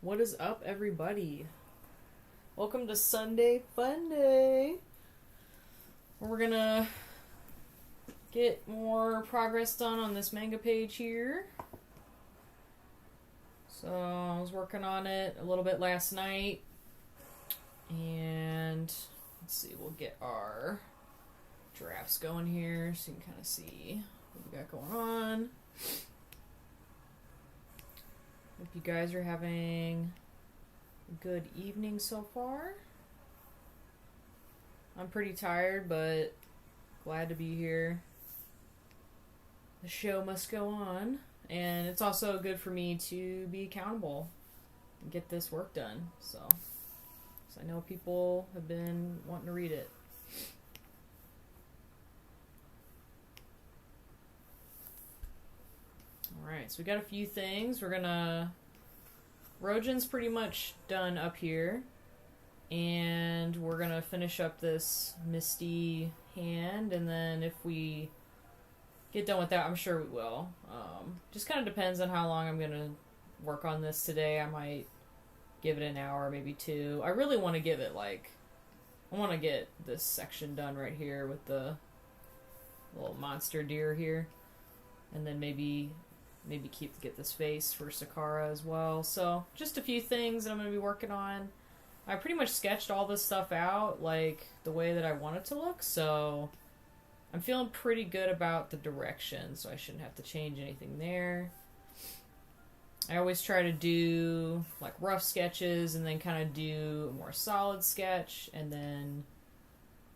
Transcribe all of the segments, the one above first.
What is up, everybody? Welcome to Sunday Funday. We're gonna get more progress done on this manga page here. So I was working on it a little bit last night, and let's see, we'll get our drafts going here so you can kind of see what we got going on. Hope you guys are having a good evening so far. I'm pretty tired, but glad to be here. The show must go on, and it's also good for me to be accountable and get this work done. So I know people have been wanting to read it. Alright, so we got a few things. Rojin's pretty much done up here. And we're gonna finish up this Misty hand, and then if we get done with that, I'm sure we will. Just kind of depends on how long I'm gonna work on this today. I might give it an hour, maybe two. I really want to give it I want to get this section done right here with the little monster deer here. And then maybe get this face for Sakara as well. So just a few things that I'm going to be working on. I pretty much sketched all this stuff out the way that I want it to look, so I'm feeling pretty good about the direction, so I shouldn't have to change anything there. I always try to do rough sketches and then kind of do a more solid sketch, and then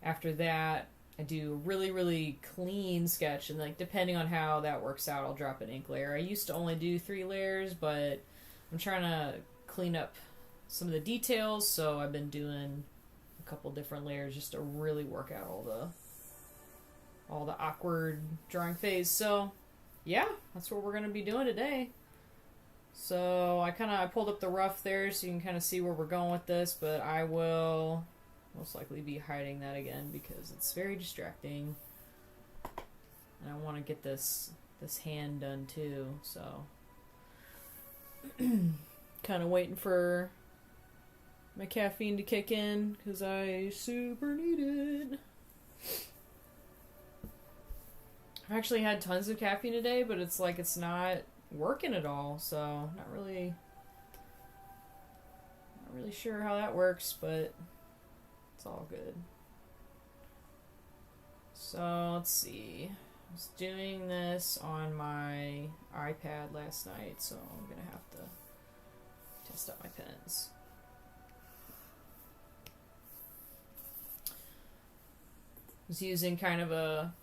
after that I do a really, really clean sketch, and depending on how that works out, I'll drop an ink layer. I used to only do 3 layers, but I'm trying to clean up some of the details, so I've been doing a couple different layers just to really work out all the awkward drawing phase. So yeah, that's what we're going to be doing today. So I pulled up the rough there so you can kind of see where we're going with this, but I will most likely be hiding that again because it's very distracting. And I want to get this hand done too, so kind of waiting for my caffeine to kick in because I super need it. I've actually had tons of caffeine today, but it's not working at all, so not really sure how that works, but it's all good. So let's see. I was doing this on my iPad last night, so I'm gonna have to test out my pens. I was using kind of a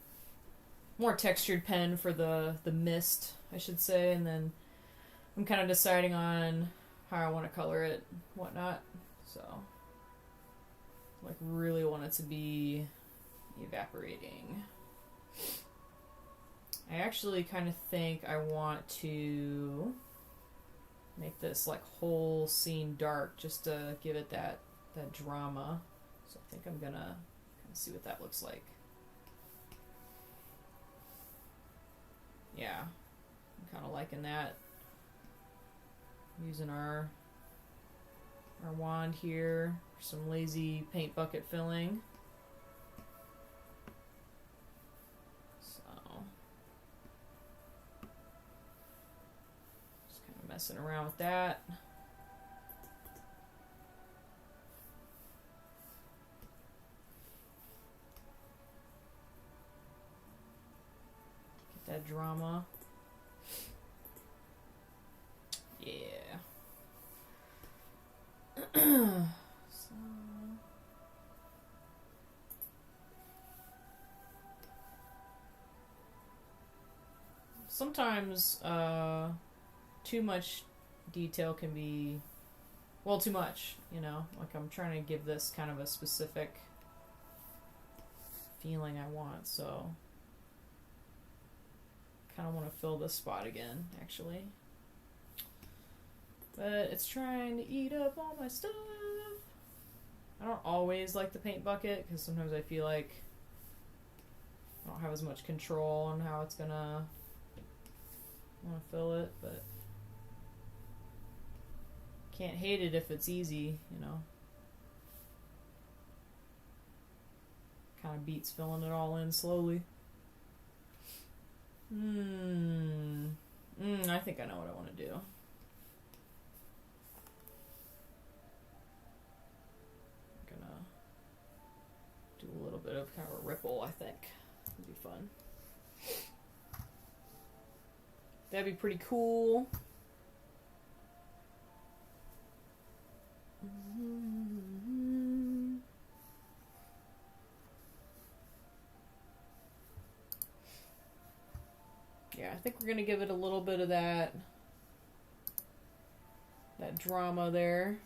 more textured pen for the mist, I should say, and then I'm kind of deciding on how I want to color it, whatnot. So really want it to be evaporating. I actually kind of think I want to make this whole scene dark just to give it that drama. So I think I'm gonna kind of see what that looks like. Yeah, I'm kind of liking that. Using our wand here for some lazy paint bucket filling. So just kind of messing around with that. Get that drama. Yeah. Sometimes too much detail can be too much, I'm trying to give this kind of a specific feeling I want, so kind of want to fill this spot again, actually. But it's trying to eat up all my stuff. I don't always like the paint bucket because sometimes I feel like I don't have as much control on how it's gonna want to fill it, but Can't hate it if it's easy, you know. Kind of beats filling it all in slowly. I think I know what I want to do. I'm gonna do a little bit of kind of a ripple, I think. It'd be fun. That'd be pretty cool. Yeah, I think we're gonna give it a little bit of that drama there.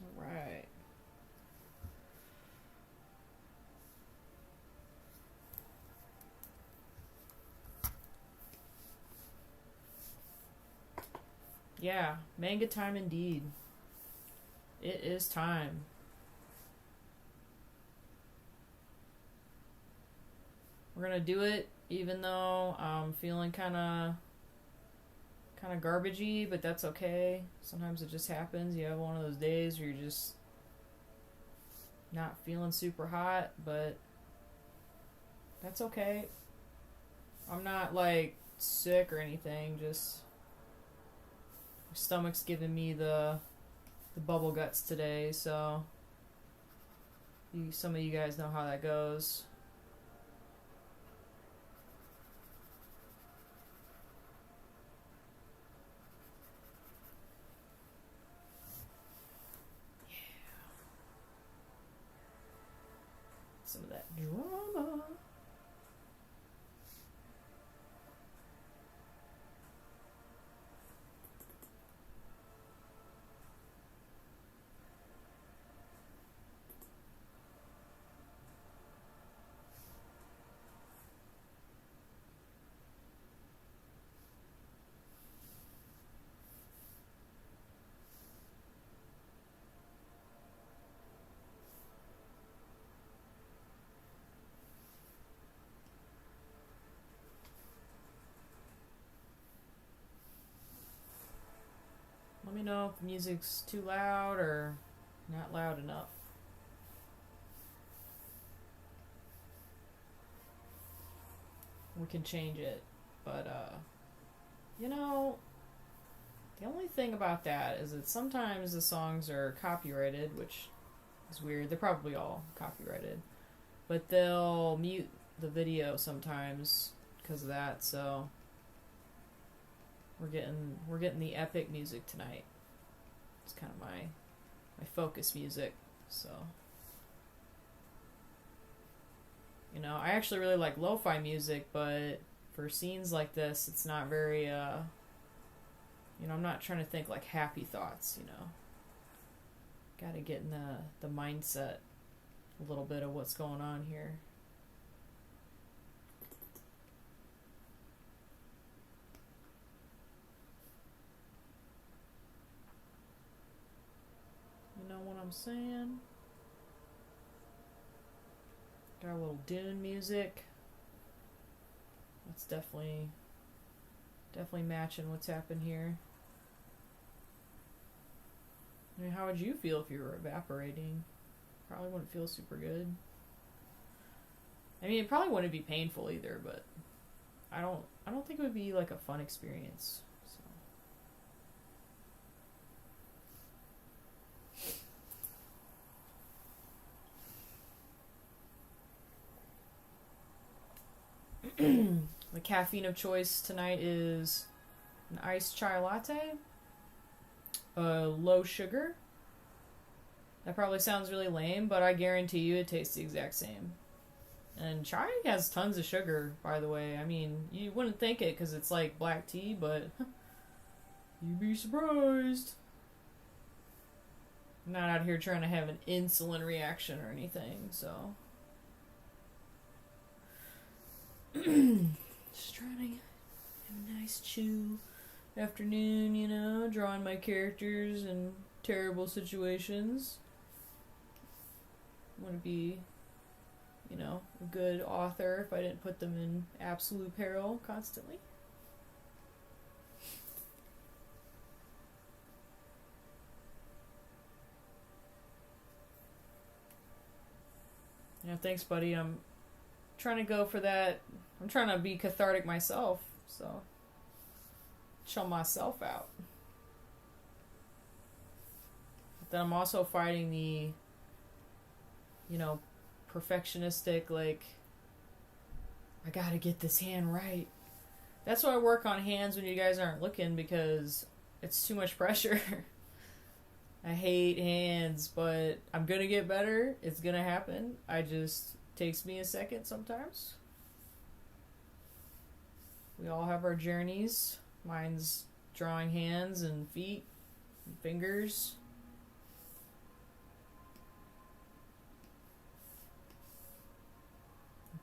All right. Yeah, manga time indeed. It is time. We're gonna do it even though I'm feeling kind of garbagey, but that's okay. Sometimes it just happens. You have one of those days where you're just not feeling super hot, but that's okay. I'm not like sick or anything, just my stomach's giving me the bubble guts today, so some of you guys know how that goes. Yeah. Some of that drama. Let me know if the music's too loud or not loud enough. We can change it, but you know, the only thing about that is that sometimes the songs are copyrighted, which is weird. They're probably all copyrighted, but they'll mute the video sometimes because of that. So we're getting the epic music tonight. It's kind of my focus music. So, you know, I actually really like lo-fi music, but for scenes like this, it's not very you know, I'm not trying to think like happy thoughts, you know. Gotta get in the mindset a little bit of what's going on here. You know what I'm saying? Got a little Dune music. That's definitely matching what's happened here. I mean, how would you feel if you were evaporating? Probably wouldn't feel super good. I mean, it probably wouldn't be painful either, but I don't think it would be like a fun experience. The caffeine of choice tonight is an iced chai latte, low sugar. That probably sounds really lame, but I guarantee you it tastes the exact same. And chai has tons of sugar, by the way. I mean, you wouldn't think it because it's like black tea, but you'd be surprised. I'm not out here trying to have an insulin reaction or anything, so. Just trying to have a nice chill afternoon, you know, drawing my characters in terrible situations. wouldn't be, you know, a good author if I didn't put them in absolute peril constantly. Yeah, thanks, buddy. I'm trying to go for that. I'm trying to be cathartic myself, so chill myself out. But then I'm also fighting the, you know, perfectionistic, like, I gotta get this hand right. That's why I work on hands when you guys aren't looking, because it's too much pressure. I hate hands, but I'm gonna get better. It's gonna happen. Takes me a second sometimes. We all have our journeys. Mine's drawing hands and feet and fingers.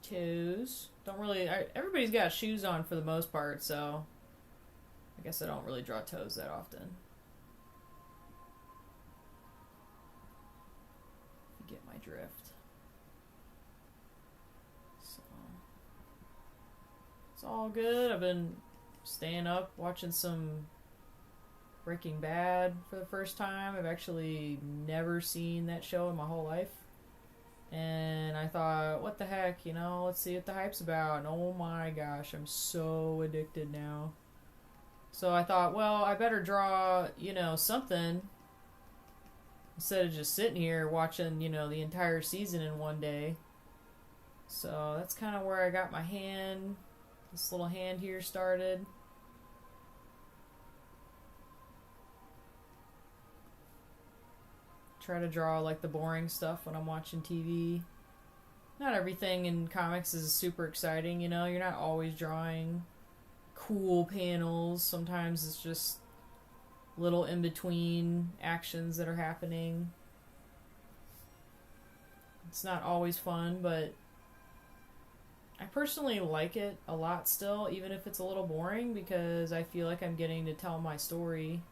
Toes. Everybody's got shoes on for the most part, so I guess I don't really draw toes that often. You get my drift. So it's all good. I've been staying up, watching some Breaking Bad for the first time. I've actually never seen that show in my whole life. And I thought, what the heck, you know, let's see what the hype's about. And oh my gosh, I'm so addicted now. So I thought, well, I better draw, you know, something instead of just sitting here watching, you know, the entire season in one day. So that's kind of where I got my hand, this little hand here started. Try to draw like the boring stuff when I'm watching TV. Not everything in comics is super exciting, you know. You're not always drawing cool panels. Sometimes it's just little in-between actions that are happening. It's not always fun, but I personally like it a lot still, even if it's a little boring, because I feel like I'm getting to tell my story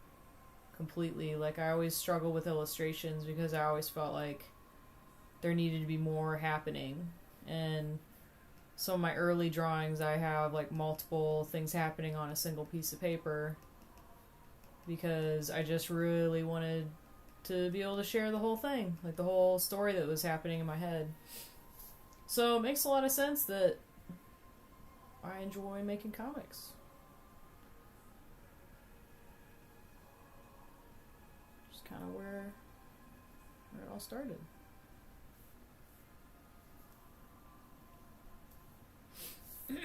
completely. Like, I always struggle with illustrations because I always felt like there needed to be more happening. And some of my early drawings, I have like multiple things happening on a single piece of paper because I just really wanted to be able to share the whole thing, like the whole story that was happening in my head. So it makes a lot of sense that I enjoy making comics. Kind of where it all started. All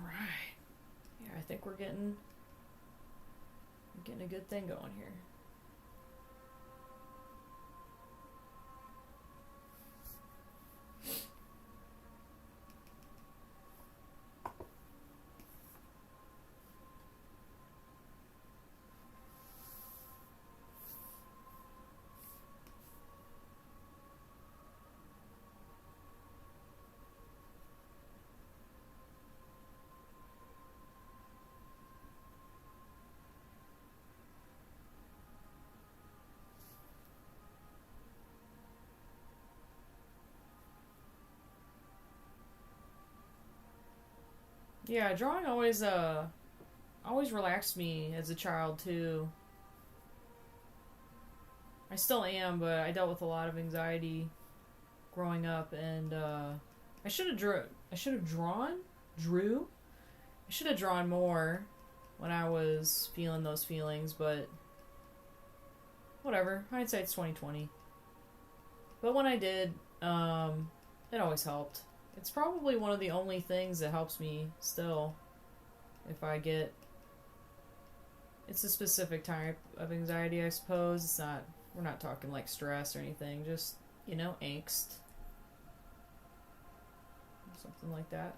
right. Yeah, I think we're getting a good thing going here. Yeah, drawing always relaxed me as a child too. I still am, but I dealt with a lot of anxiety growing up, and I should have drawn more when I was feeling those feelings, but whatever. Hindsight's 20/20. But when I did, it always helped. It's probably one of the only things that helps me still. If I get... It's a specific type of anxiety, I suppose. It's not... We're not talking like stress or anything. Just, you know, angst. Something like that.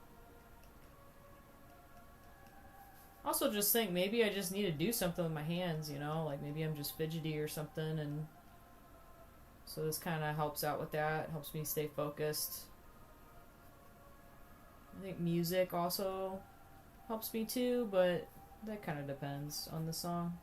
Also just think, maybe I just need to do something with my hands, you know? Like, maybe I'm just fidgety or something, and So this kind of helps out with that. Helps me stay focused. I think music also helps me too, but that kind of depends on the song.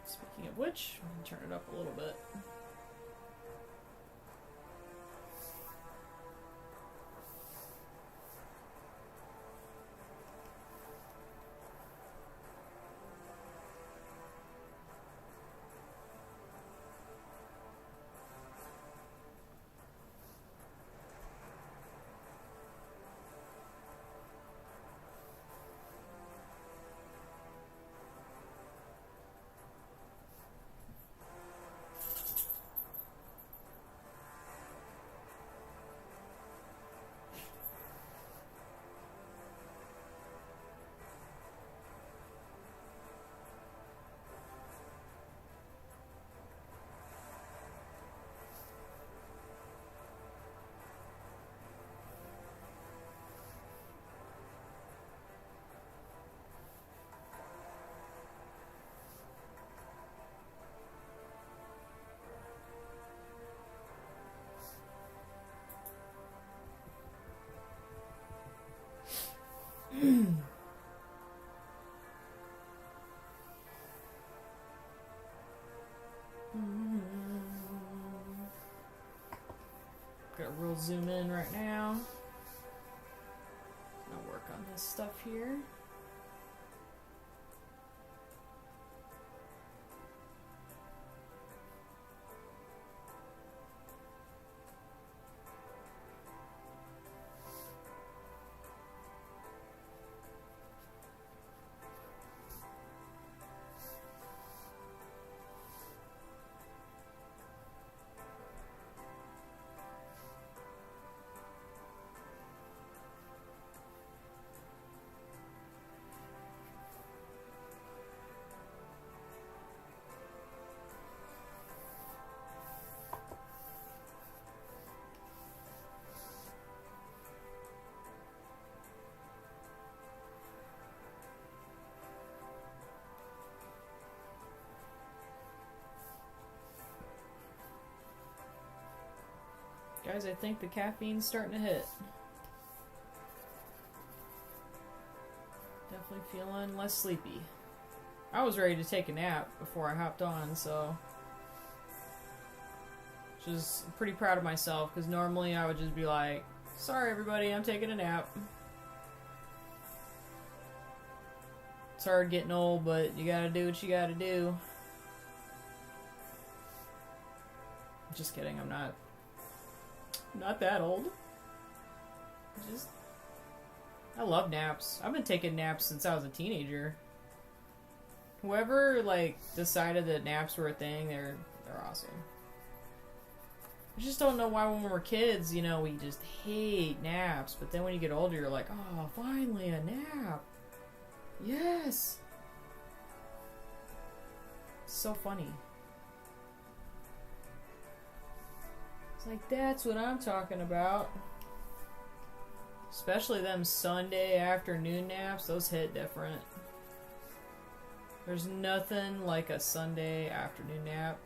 Speaking of which, I'm gonna turn it up a little bit. Got real zoom in right now. I'll work on this stuff here. Guys, I think the caffeine's starting to hit. Definitely feeling less sleepy. I was ready to take a nap before I hopped on, so... Just pretty proud of myself, because normally I would just be like, sorry everybody, I'm taking a nap. It's hard getting old, but you gotta do what you gotta do. Just kidding, I'm not that old. I love naps. I've been taking naps since I was a teenager. Whoever, like, decided that naps were a thing, they're awesome. I just don't know why when we were kids, you know, we just hate naps. But then when you get older, you're like, oh, finally a nap. Yes. It's so funny. It's like, that's what I'm talking about. Especially them Sunday afternoon naps. Those hit different. There's nothing like a Sunday afternoon nap.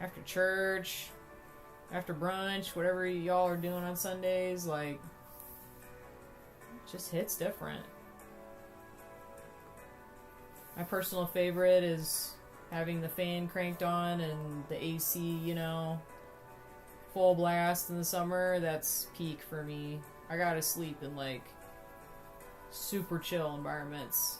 After church, after brunch, whatever y'all are doing on Sundays, like, it just hits different. My personal favorite is having the fan cranked on and the AC, you know, full blast in the summer. That's peak for me. I gotta sleep in, like, super chill environments.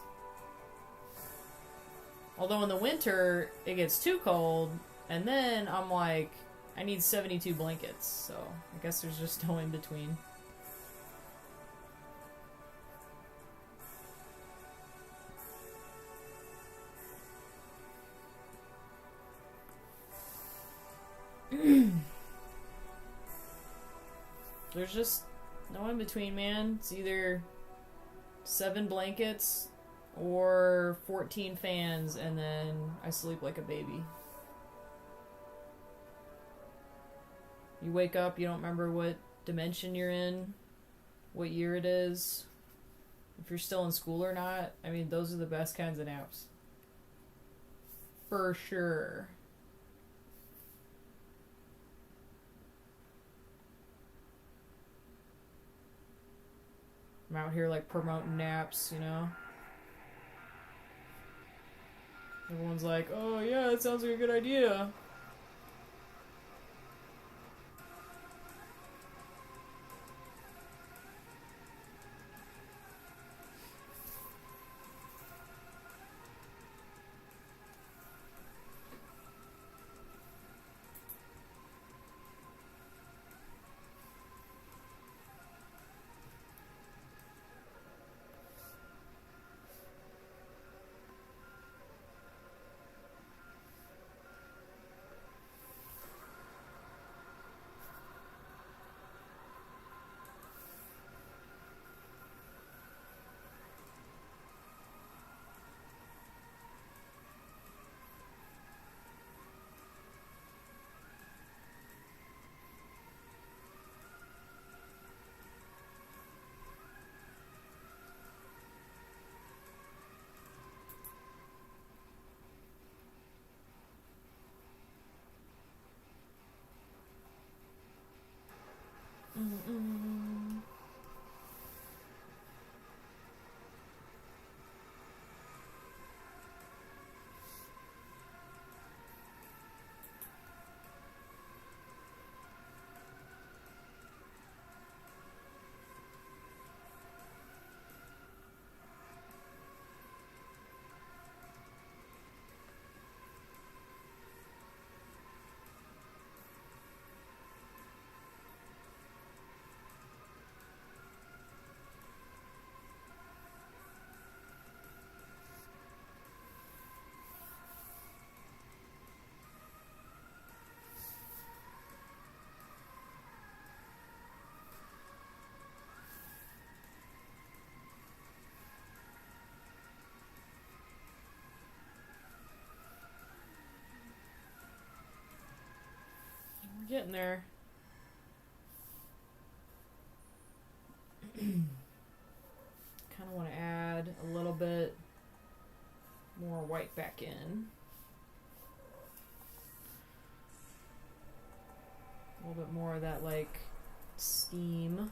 Although in the winter, it gets too cold, and then I'm like, I need 72 blankets, so I guess there's just no in between. There's just no in between, man. It's either 7 blankets or 14 fans, and then I sleep like a baby. You wake up, you don't remember what dimension you're in, what year it is, if you're still in school or not. I mean, those are the best kinds of naps. For sure. I'm out here like promoting naps, you know? Everyone's like, oh yeah, that sounds like a good idea. Mm-mm. We're getting there. Kind of want to add a little bit more white back in. A little bit more of that, like, steam.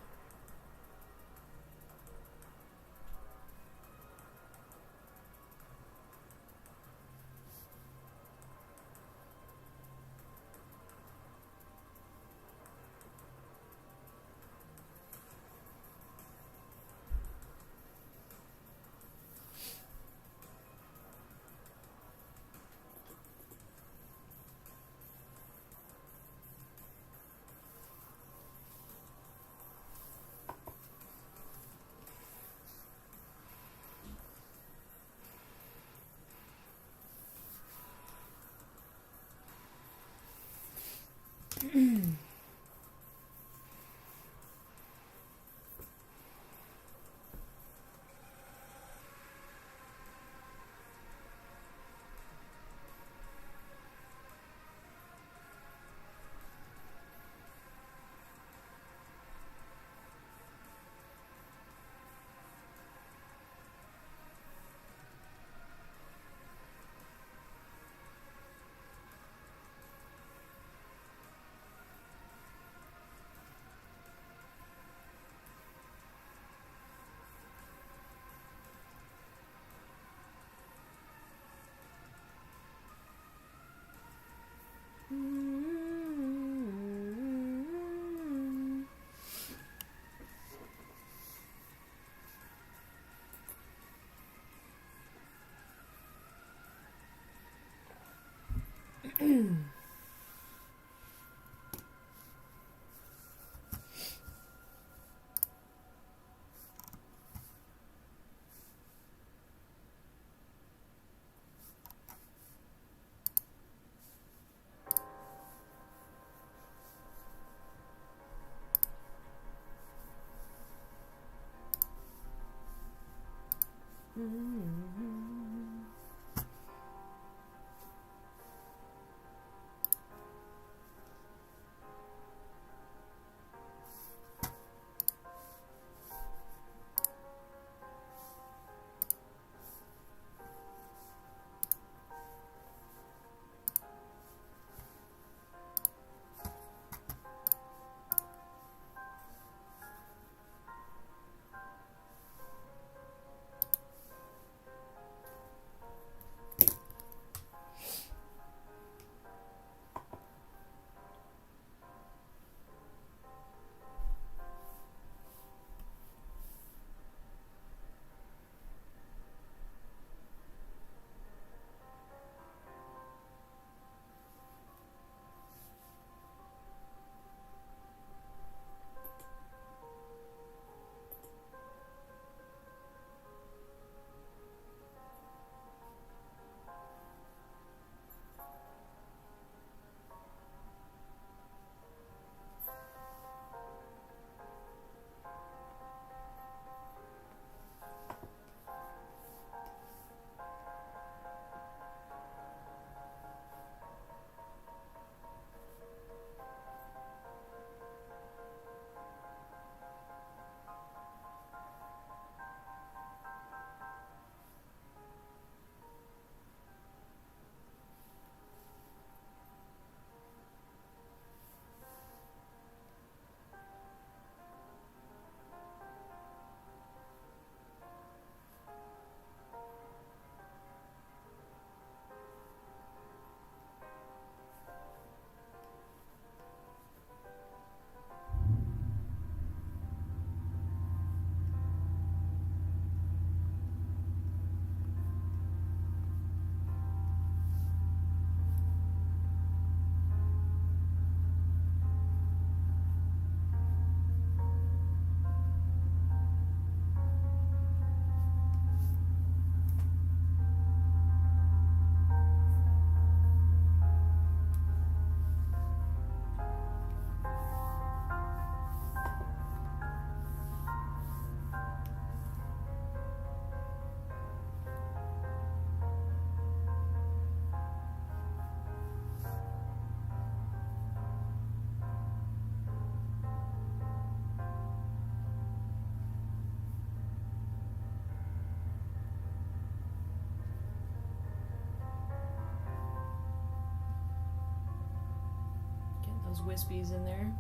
Those wispies in there.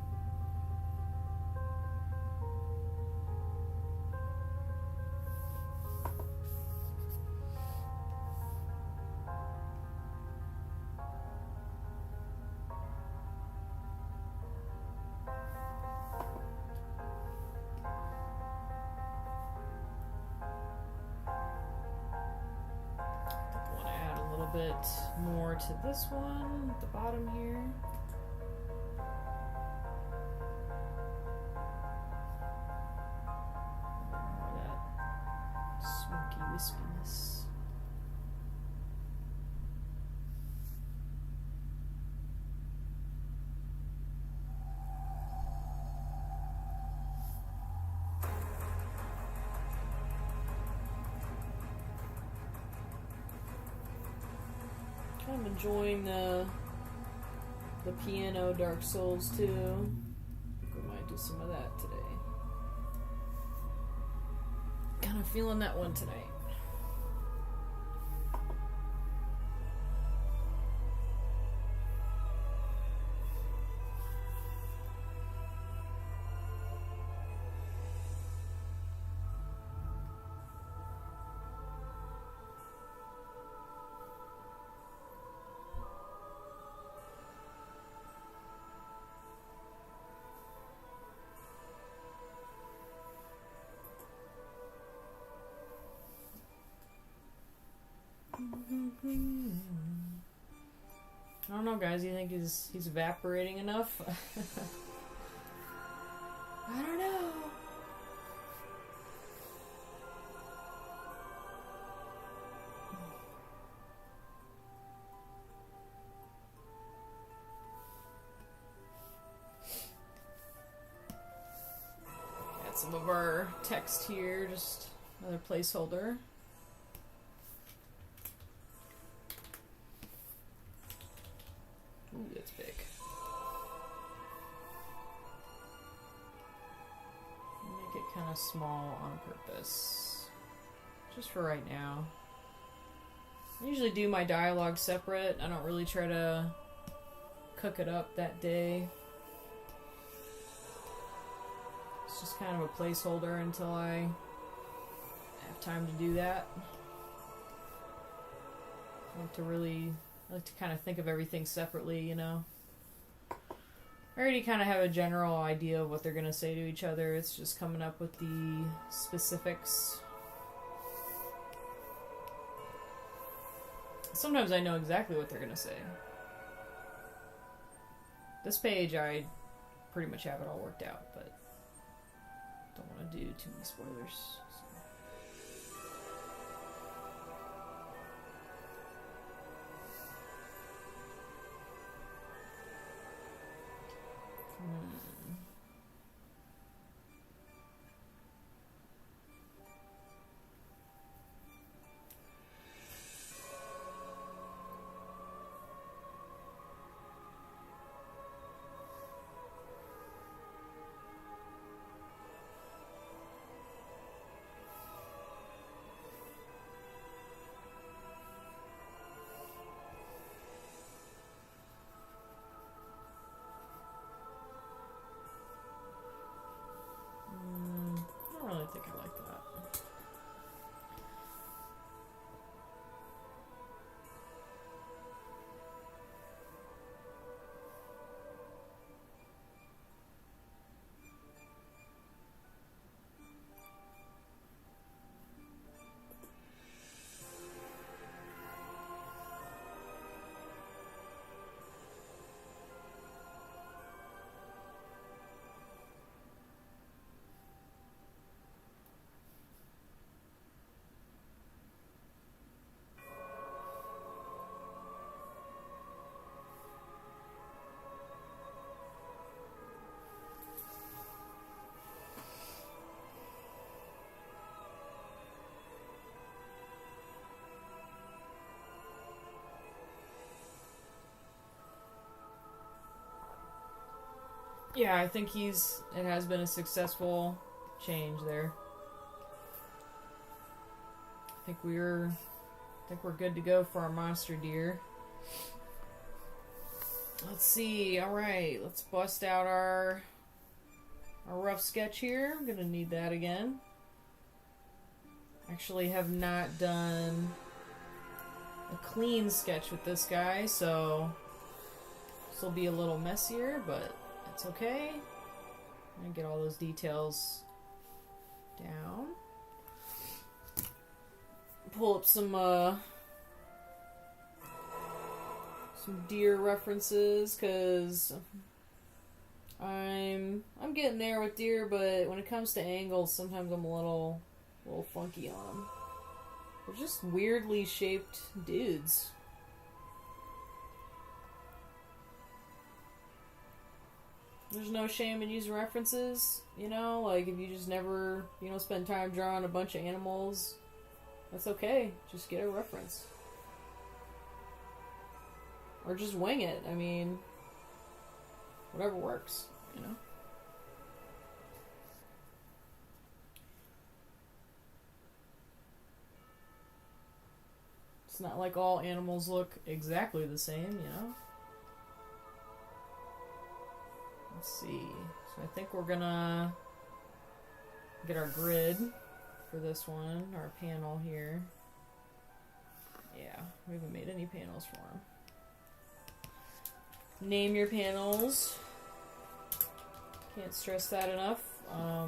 I want to add a little bit more to this one at the bottom here. Wispiness. Kind of enjoying the piano Dark Souls too. I think we might do some of that today. Kind of feeling that one tonight. I don't know, guys. You think he's evaporating enough? I don't know. Got some of our text here, just another placeholder. Ooh, that's big. Make it kind of small on purpose. Just for right now. I usually do my dialogue separate. I don't really try to cook it up that day. It's just kind of a placeholder until I have time to do that. I like to kind of think of everything separately, you know. I already kind of have a general idea of what they're going to say to each other. It's just coming up with the specifics. Sometimes I know exactly what they're going to say. This page, I pretty much have it all worked out, but don't want to do too many spoilers. I don't really think I like that. Yeah, I think it has been a successful change there. I think we're good to go for our monster deer. Let's see. All right, let's bust out our rough sketch here. I'm gonna need that again. Actually, have not done a clean sketch with this guy, so this will be a little messier, but it's okay. I'm gonna get all those details down. Pull up some deer references, because I'm getting there with deer, but when it comes to angles, sometimes I'm a little funky on them. They're just weirdly shaped dudes. There's no shame in using references, you know? Like, if you just never, spend time drawing a bunch of animals, that's okay. Just get a reference. Or just wing it. I mean, whatever works, you know? It's not like all animals look exactly the same, you know? Let's see. So I think we're gonna get our grid for this one, our panel here. Yeah, we haven't made any panels for him. Name your panels. Can't stress that enough. I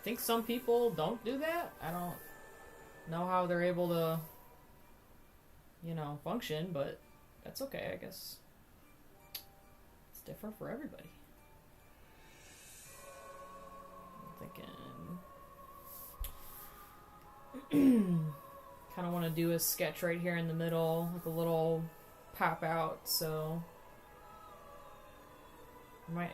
think some people don't do that. I don't know how they're able to, function, but that's okay, I guess. It's different for everybody. I'm thinking kind of want to do a sketch right here in the middle, like a little pop out, so I might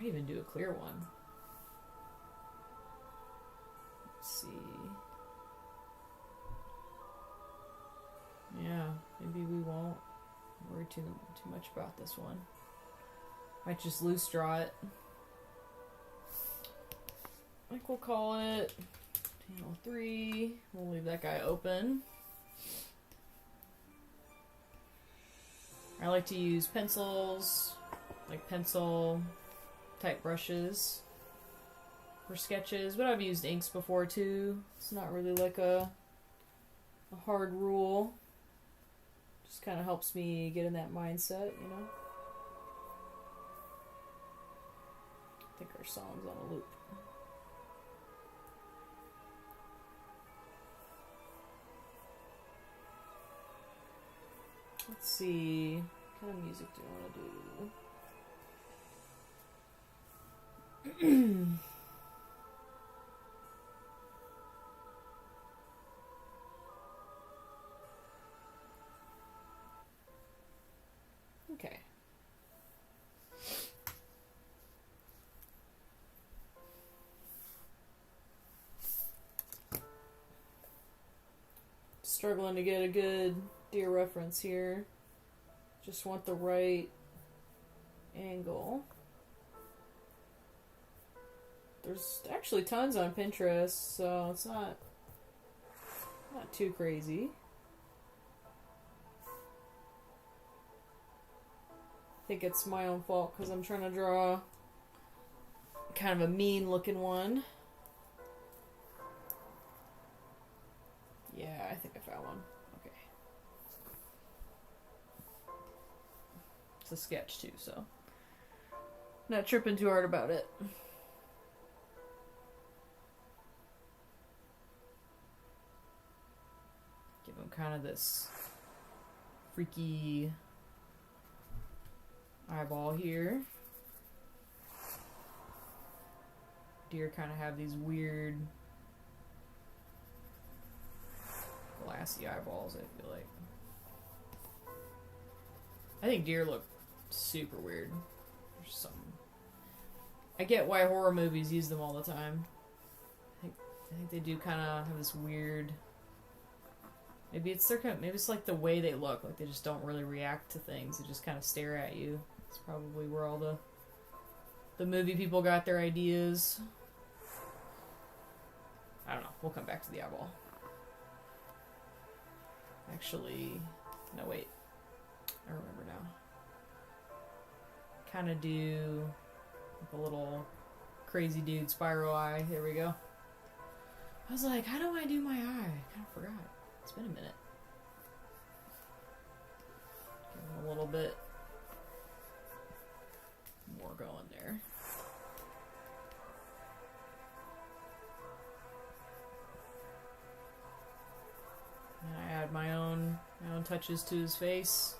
even do a clear one. Let's see. much about this one. Might just loose draw it. I think we'll call it channel 3. We'll leave that guy open. I like to use pencils, like pencil type brushes for sketches, but I've used inks before too. It's not really like a hard rule. Just kind of helps me get in that mindset, you know? I think our song's on a loop. Let's see, what kind of music do I want to do? Okay. Struggling to get a good deer reference here. Just want the right angle. There's actually tons on Pinterest, so it's not too crazy. I think it's my own fault because I'm trying to draw kind of a mean looking one. Yeah, I think I found one. Okay. It's a sketch too, so not tripping too hard about it. Give him kind of this freaky eyeball here. Deer kind of have these weird glassy eyeballs, I feel like. I think deer look super weird. There's some... I get why horror movies use them all the time. I think they do kind of have this weird... Maybe it's like the way they look. Like they just don't really react to things. They just kind of stare at you. It's probably where all the movie people got their ideas. I don't know. We'll come back to the eyeball. Actually, no wait. I remember now. Kind of do like a little crazy dude spiral eye. There we go. I was like, how do I do my eye? I kind of forgot. It's been a minute. Give him a little bit more going there. And I add my own touches to his face.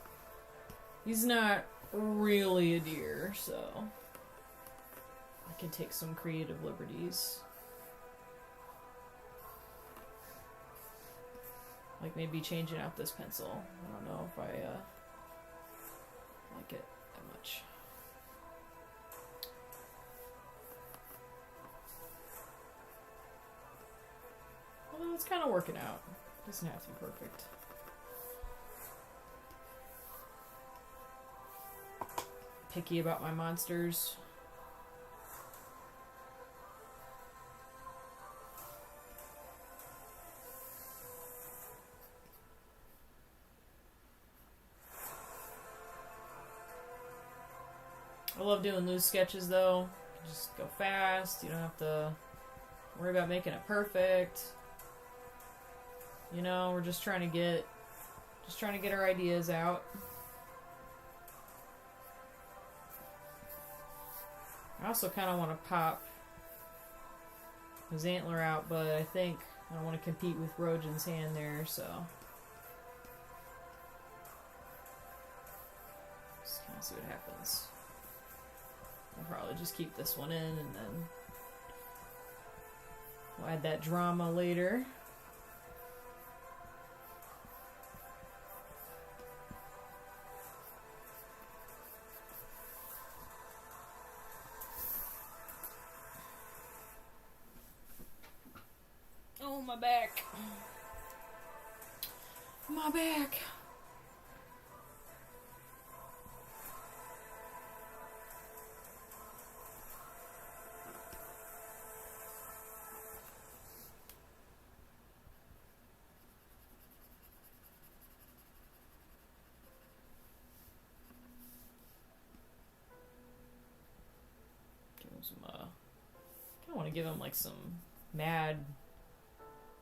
He's not really a deer, so I can take some creative liberties. Like maybe changing out this pencil. I don't know if I like it that much. Although it's kind of working out. Doesn't have to be perfect. Picky about my monsters. I love doing loose sketches though. You can just go fast. You don't have to worry about making it perfect. You know, we're just trying to get our ideas out. I also kind of want to pop his antler out, but I think I don't want to compete with Rojan's hand there, so just kind of see what happens. I'll probably just keep this one in, and then we'll add that drama later. Oh, my back. My back. to give him like some mad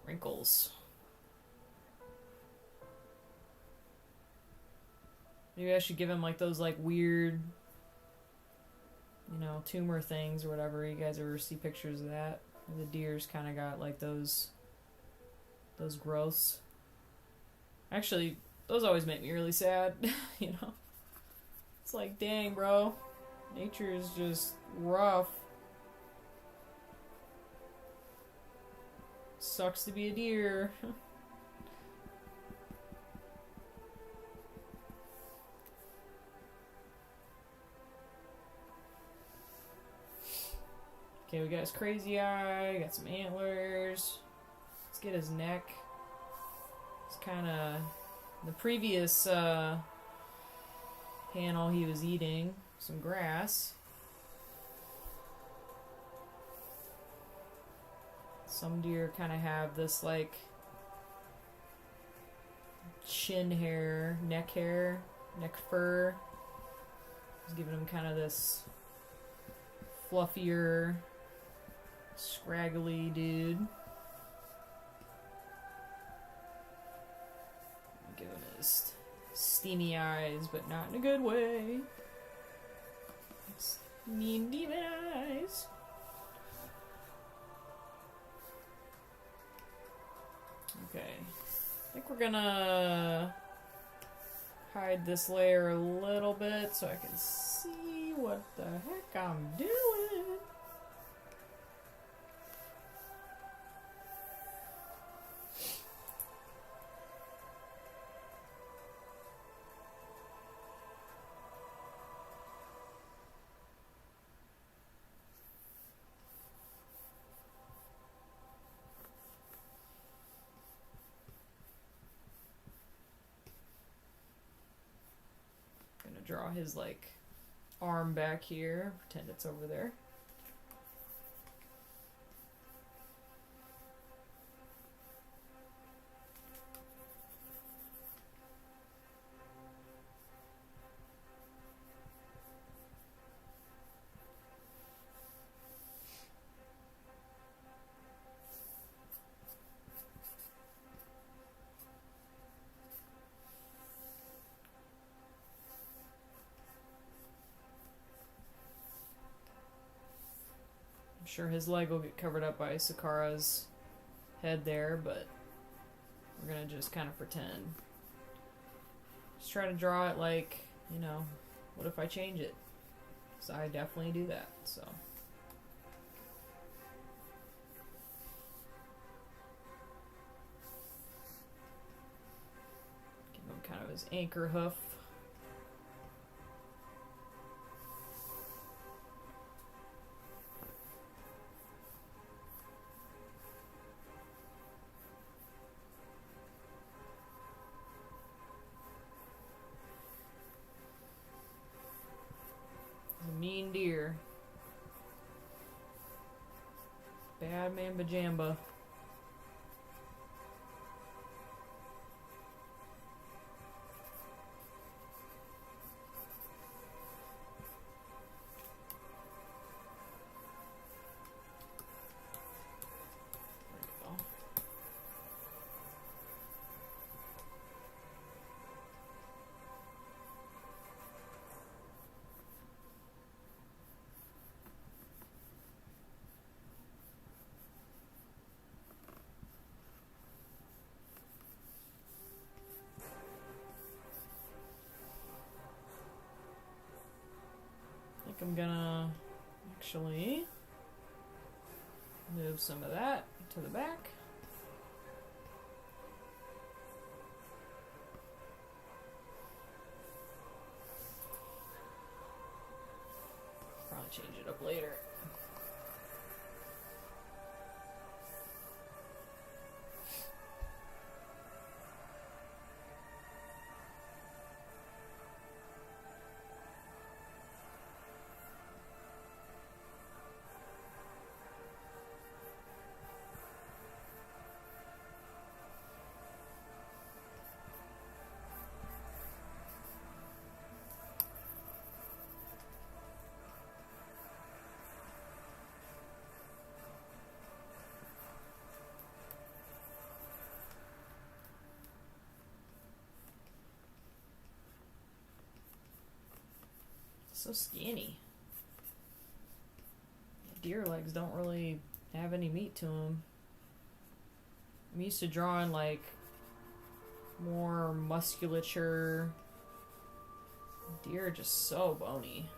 wrinkles. Maybe I should give him like those like weird, you know, tumor things or whatever. You guys ever see pictures of that? The deer's kind of got like those growths. Actually, those always make me really sad, you know? It's like, dang, bro. Nature is just rough. Sucks to be a deer. Okay, we got his crazy eye, got some antlers. Let's get his neck. It's kind of the previous panel he was eating some grass. Some deer kind of have this like chin hair, neck fur. Just giving him kind of this fluffier, scraggly dude. Give him his steamy eyes, but not in a good way. It's mean demon eyes. Okay. I think we're gonna hide this layer a little bit so I can see what the heck I'm doing. Draw his like arm back here, pretend it's over there. I'm sure his leg will get covered up by Sakara's head there, but we're gonna just kind of pretend. Just try to draw it like, you know, what if I change it? So I definitely do that, so. Give him kind of his anchor hoof. Mean deer. Bad man Bajamba. I'm gonna actually move some of that to the back. Probably change it up later. So skinny. Deer legs don't really have any meat to them. I'm used to drawing like more musculature. Deer are just so bony.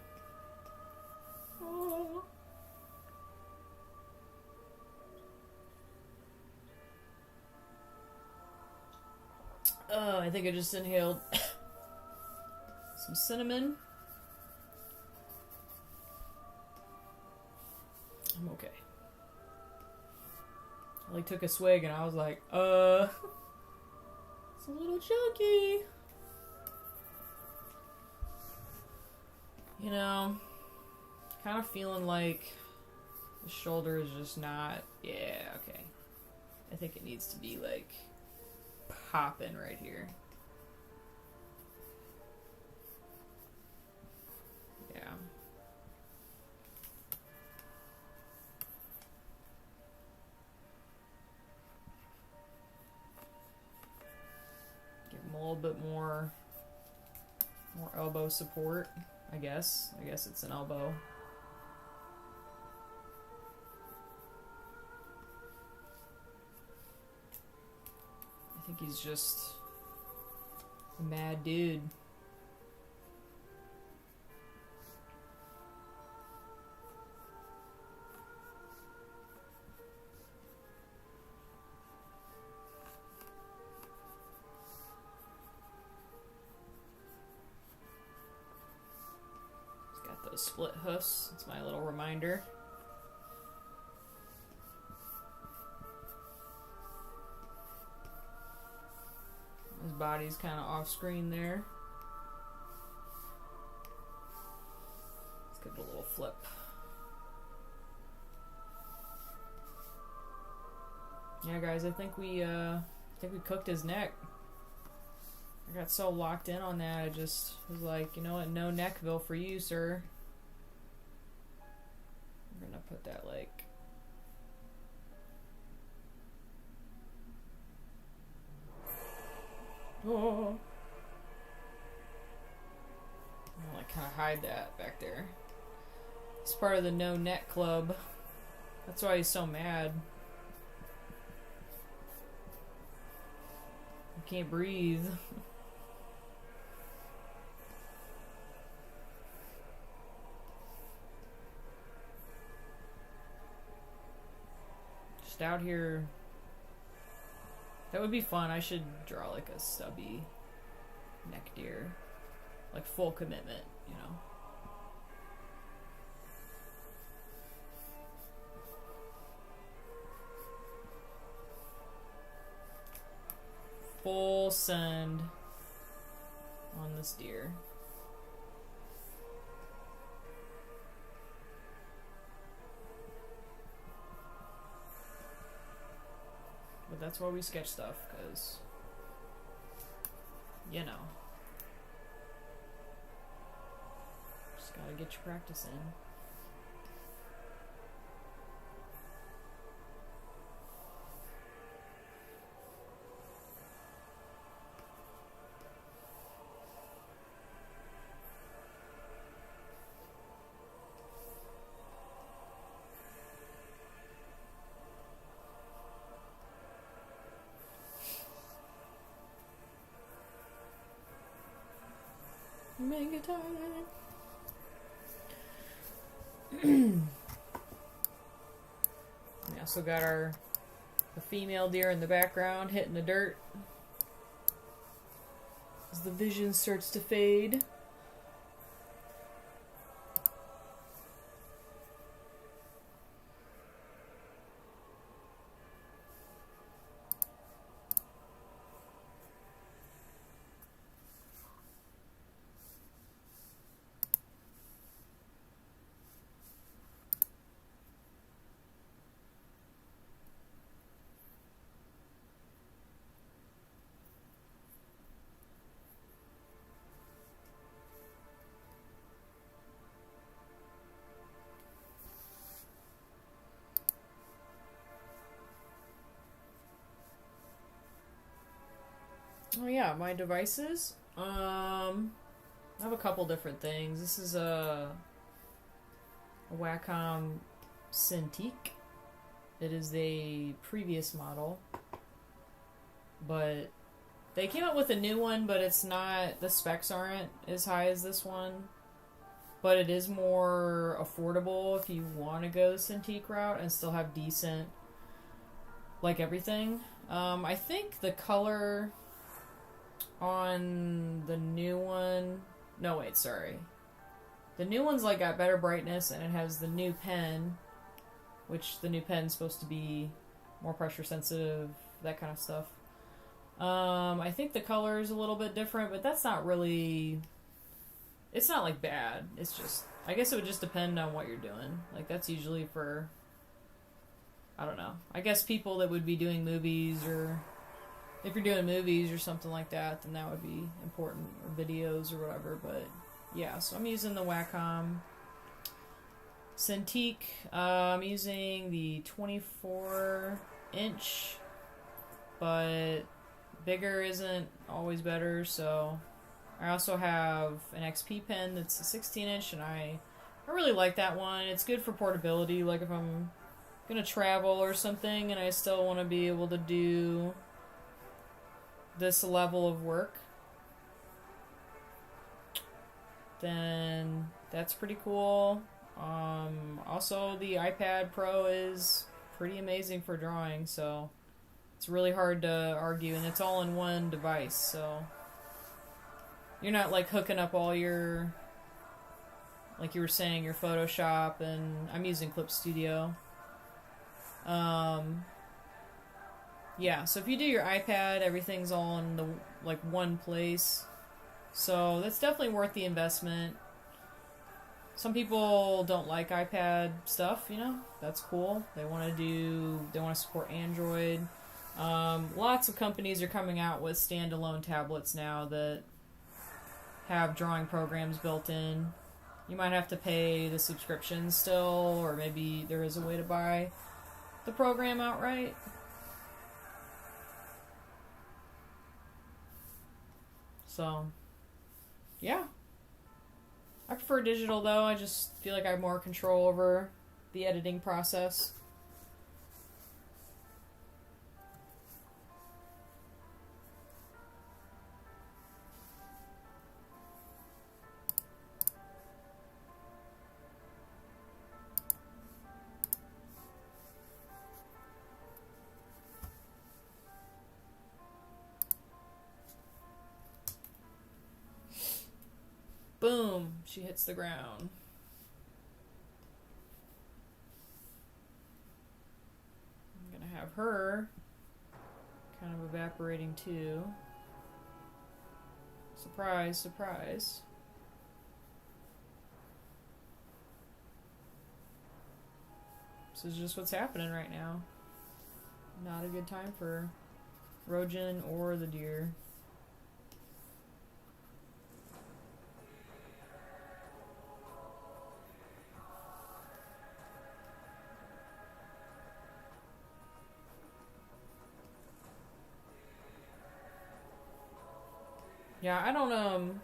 Oh. I think I just inhaled some cinnamon. I'm okay. I like took a swig and I was like, it's a little chunky. You know, kind of feeling like the shoulder is just not, yeah, okay. I think it needs to be like popping right here. Yeah. Give him a little bit more elbow support, I guess. I guess it's an elbow. I think he's just a mad dude. He's got those split hoofs. It's my little reminder. His body's kind of off screen there. Let's give it a little flip. Yeah, guys, I think we cooked his neck. I got so locked in on that, I just was like, you know what, no neckville for you, sir. I'm gonna put that like oh. I'll like kind of hide that back there. It's part of the no neck club. That's why he's so mad. He can't breathe. Just out here. That would be fun. I should draw like a stubby neck deer. Like full commitment, you know. Full send on this deer. But that's why we sketch stuff, because, you know, just gotta get your practice in. Mega time. We also got the female deer in the background hitting the dirt as the vision starts to fade. Oh yeah, my devices. I have a couple different things. This is a Wacom Cintiq. It is a previous model, but they came out with a new one, but it's not, the specs aren't as high as this one, but it is more affordable if you want to go the Cintiq route and still have decent, like, everything. I think the color on the new one, no wait, sorry. The new one's like got better brightness and it has the new pen, which the new pen's supposed to be more pressure sensitive, that kind of stuff. I think the color is a little bit different, but that's not really, it's not like bad. It's just, I guess it would just depend on what you're doing. Like that's usually for, I don't know. I guess people that would be doing movies, or if you're doing movies or something like that, then that would be important, or videos or whatever. But yeah, so I'm using the Wacom Cintiq. I'm using the 24 inch, but bigger isn't always better, so I also have an XP pen that's a 16 inch, and I really like that one. It's good for portability, like if I'm gonna travel or something and I still want to be able to do this level of work, then that's pretty cool. Also, the iPad Pro is pretty amazing for drawing, so it's really hard to argue, and it's all in one device, so you're not like hooking up all your, like you were saying, your Photoshop, and I'm using Clip Studio. Yeah, so if you do your iPad, everything's all in the like one place, so that's definitely worth the investment. Some people don't like iPad stuff, you know, that's cool. They want to support Android. Lots of companies are coming out with standalone tablets now that have drawing programs built in. You might have to pay the subscription still, or maybe there is a way to buy the program outright. So, yeah. I prefer digital though. I just feel like I have more control over the editing process. Boom! She hits the ground. I'm gonna have her kind of evaporating too. Surprise, surprise. This is just what's happening right now. Not a good time for Rojan or the deer. Yeah, I don't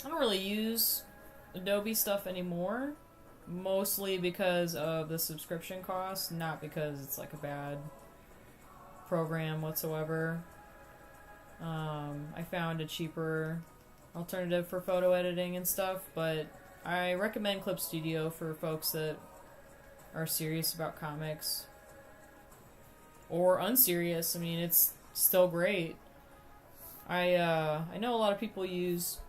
really use Adobe stuff anymore. Mostly because of the subscription cost, not because it's like a bad program whatsoever. I found a cheaper alternative for photo editing and stuff, but I recommend Clip Studio for folks that are serious about comics. Or unserious. I mean, it's still great. I know a lot of people use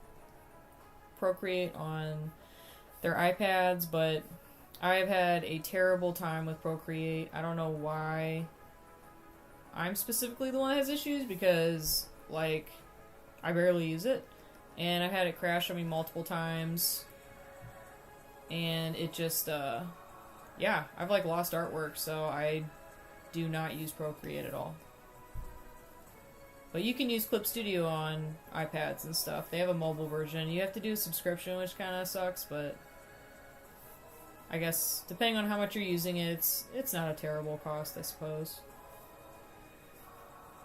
Procreate on their iPads, but I've had a terrible time with Procreate. I don't know why I'm specifically the one that has issues, because, like, I barely use it, and I've had it crash on me multiple times, and it just, yeah, I've, like, lost artwork, so I do not use Procreate at all. But you can use Clip Studio on iPads and stuff. They have a mobile version. You have to do a subscription, which kind of sucks, but I guess depending on how much you're using it, it's not a terrible cost, I suppose.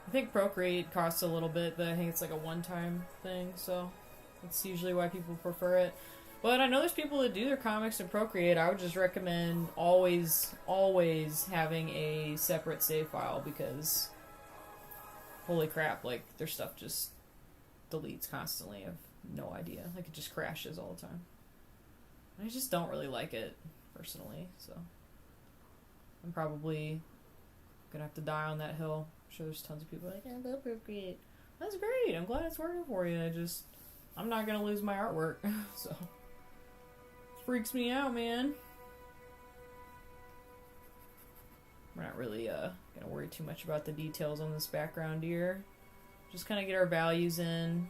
I think Procreate costs a little bit, but I think it's like a one-time thing, so That's usually why people prefer it. But I know there's people that do their comics in Procreate. I would just recommend always having a separate save file because holy crap, like their stuff just deletes constantly. I have no idea. Like it just crashes all the time. I just don't really like it personally, so I'm probably gonna have to die on that hill. I'm sure there's tons of people like, I love Procreate. That's great. I'm glad it's working for you. I'm not gonna lose my artwork, so freaks me out, man. We're not really gonna worry too much about the details on this background here. Just kind of get our values in.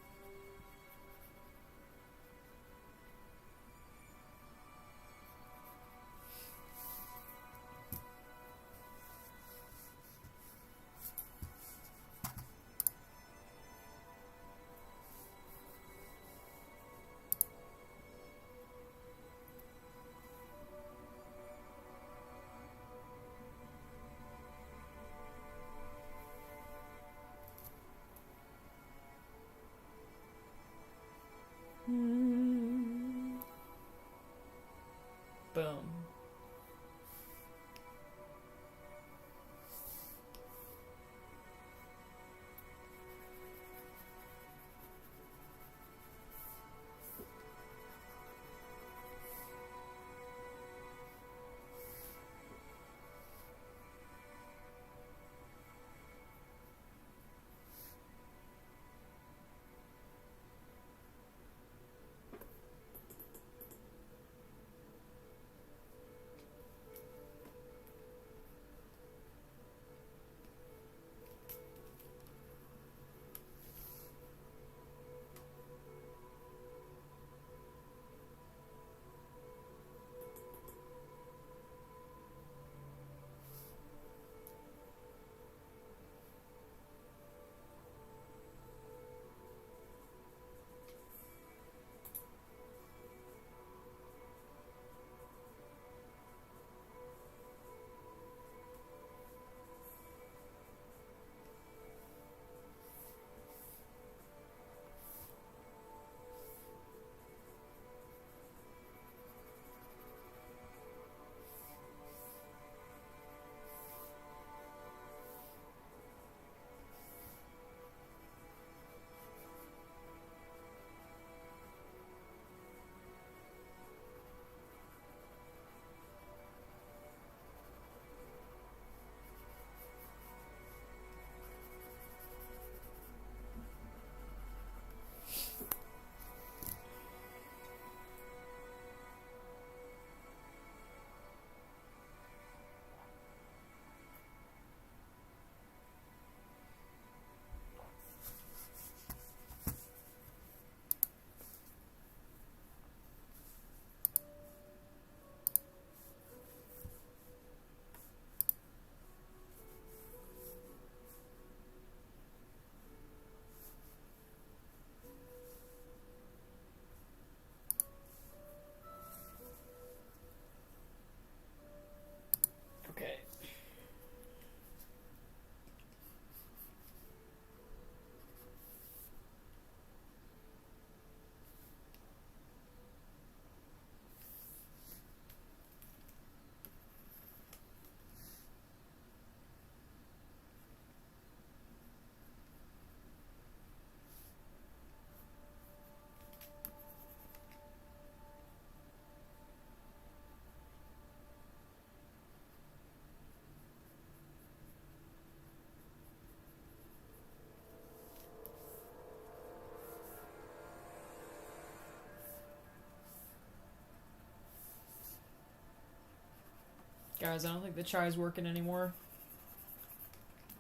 Boom. Okay. Guys, I don't think the chai's working anymore.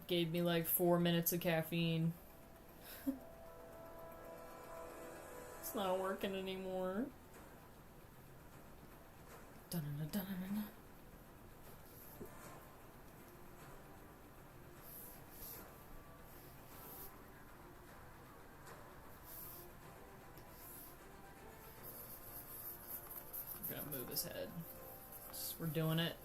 Gave me like 4 minutes of caffeine. It's not working anymore. Dun-dun-dun-dun-dun. I'm gonna move his head. We're doing it.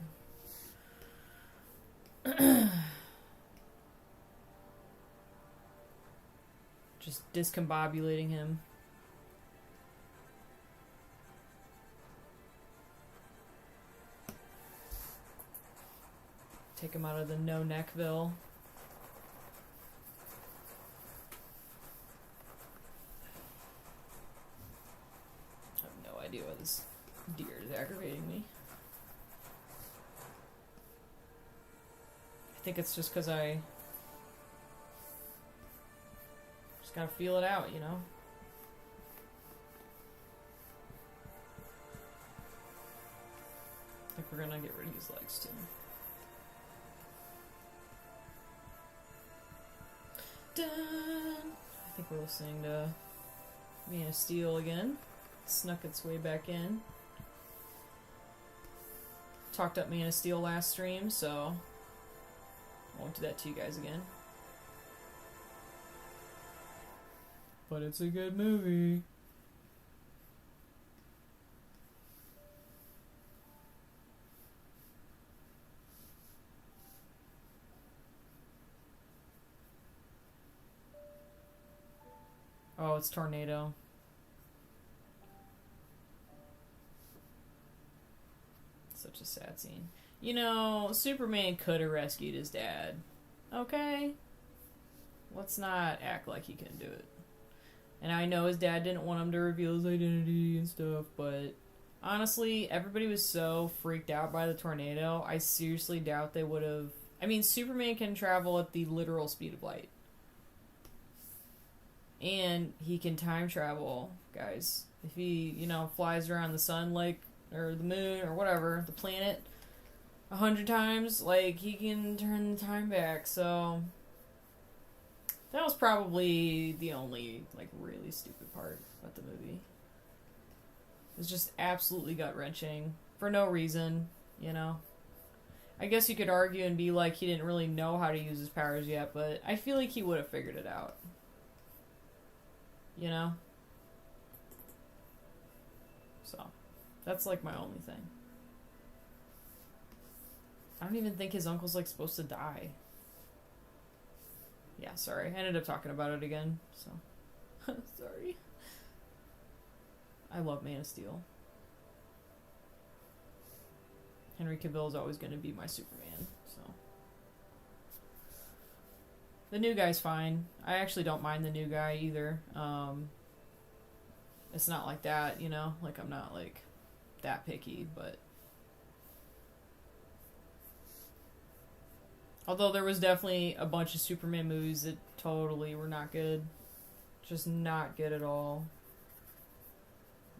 Just discombobulating him. Take him out of the no neckville. I have no idea why this deer is aggravating me. I think it's just because I just gotta feel it out, you know? I think we're gonna get rid of his legs too. Dun! I think we're listening to Man of Steel again. Snuck its way back in. Talked up Man of Steel last stream, so I won't do that to you guys again. But it's a good movie. Oh, it's Tornado. Such a sad scene. You know, Superman could have rescued his dad. Okay? Let's not act like he couldn't do it. And I know his dad didn't want him to reveal his identity and stuff, but honestly, everybody was so freaked out by the tornado, I seriously doubt they would have... I mean, Superman can travel at the literal speed of light. And he can time travel, guys. If he, you know, flies around the sun, like, or the moon, or whatever, the planet, 100 times, like, he can turn the time back, so... That was probably the only, like, really stupid part about the movie. It was just absolutely gut-wrenching. For no reason, you know? I guess you could argue and be like, he didn't really know how to use his powers yet, but I feel like he would have figured it out. You know? So, that's like my only thing. I don't even think his uncle's like supposed to die. Yeah, sorry. I ended up talking about it again, so. Sorry. I love Man of Steel. Henry Cavill is always going to be my Superman, so. The new guy's fine. I actually don't mind the new guy either. It's not like that, you know? Like, I'm not, like, that picky, but... Although there was definitely a bunch of Superman movies that totally were not good. Just not good at all.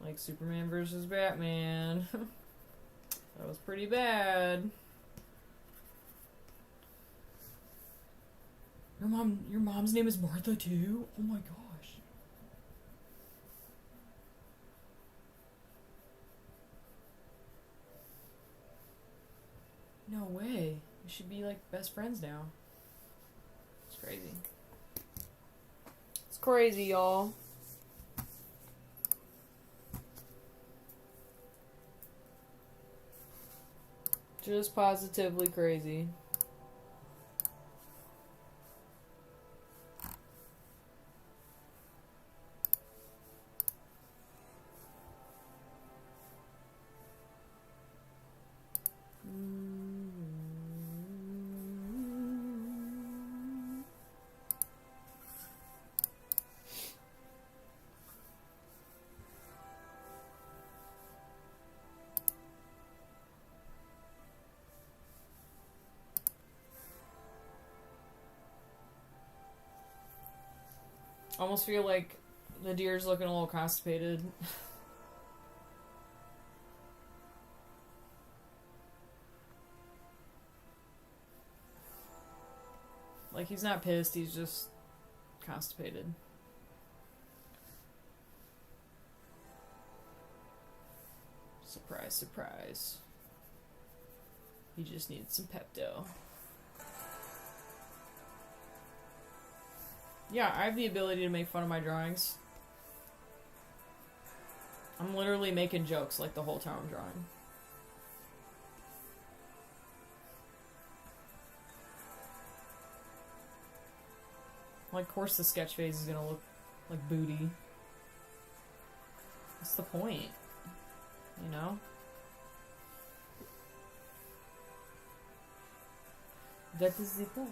Like Superman versus Batman. That was pretty bad. Your mom's name is Martha too? Oh my gosh. No way. We should be like best friends now. It's crazy. It's crazy, y'all. Just positively crazy. Almost feel like the deer's looking a little constipated. Like, he's not pissed, he's just constipated. Surprise, surprise. He just needs some Pepto. Yeah, I have the ability to make fun of my drawings. I'm literally making jokes like the whole time I'm drawing. Like, of course the sketch phase is gonna look like booty. What's the point? You know? That is the point.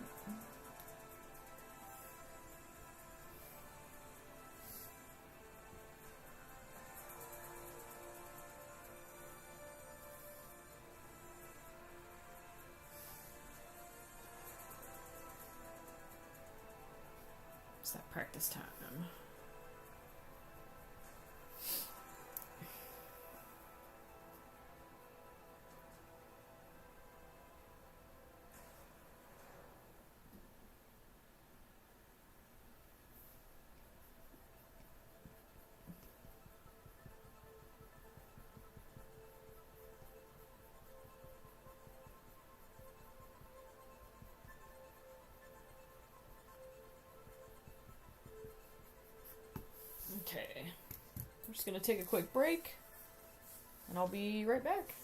It's that practice time. Okay. I'm just gonna take a quick break, and I'll be right back.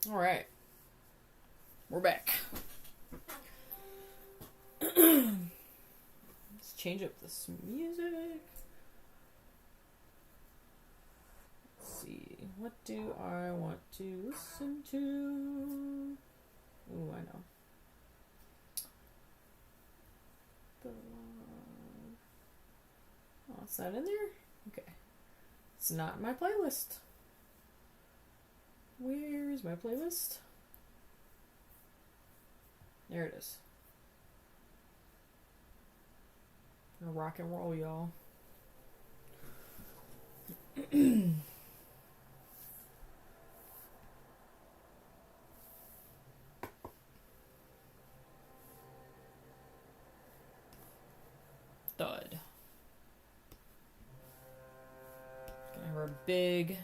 Alright. We're back. Let's change up this music. Let's see. What do I want to listen to? Ooh, I know. Oh, it's not in there? Okay. It's not in my playlist. Where is my playlist? There it is. Rock and roll, y'all. Thud. Gonna have our big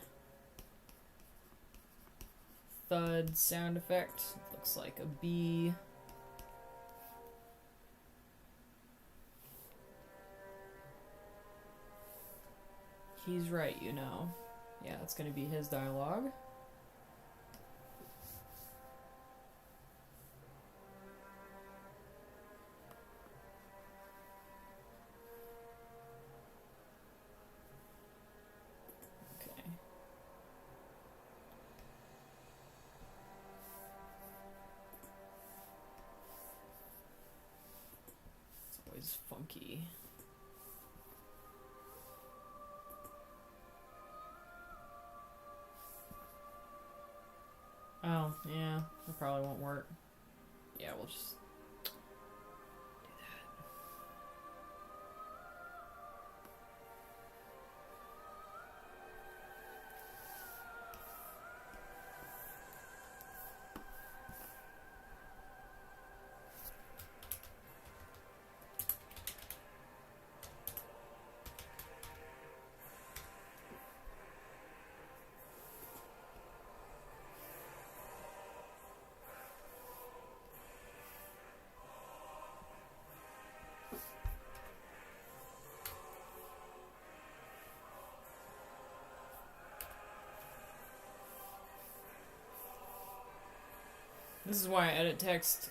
thud sound effect. Looks like a bee. He's right, you know. Yeah, that's gonna be his dialogue. Okay. It's always funky. Oh, yeah, it probably won't work. Yeah, we'll just do that. This is why I edit text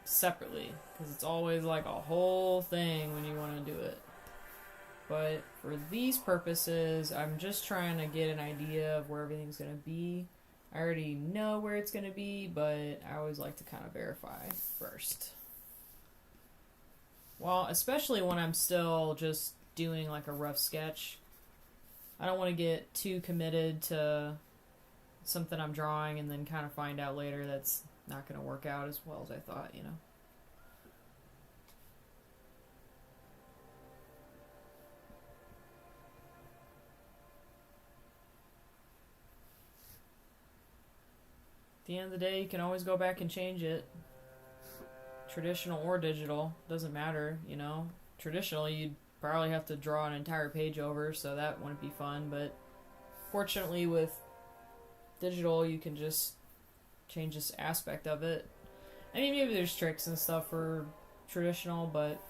separately, because it's always like a whole thing when you want to do it. But for these purposes, I'm just trying to get an idea of where everything's going to be. I already know where it's going to be, but I always like to kind of verify first. Well, especially when I'm still just doing like a rough sketch. I don't want to get too committed to something I'm drawing and then kind of find out later that's not going to work out as well as I thought, you know. At the end of the day, you can always go back and change it. Traditional or digital, doesn't matter, you know. Traditional, you'd probably have to draw an entire page over, so that wouldn't be fun, but fortunately with digital, you can just change this aspect of it. I mean, maybe there's tricks and stuff for traditional, but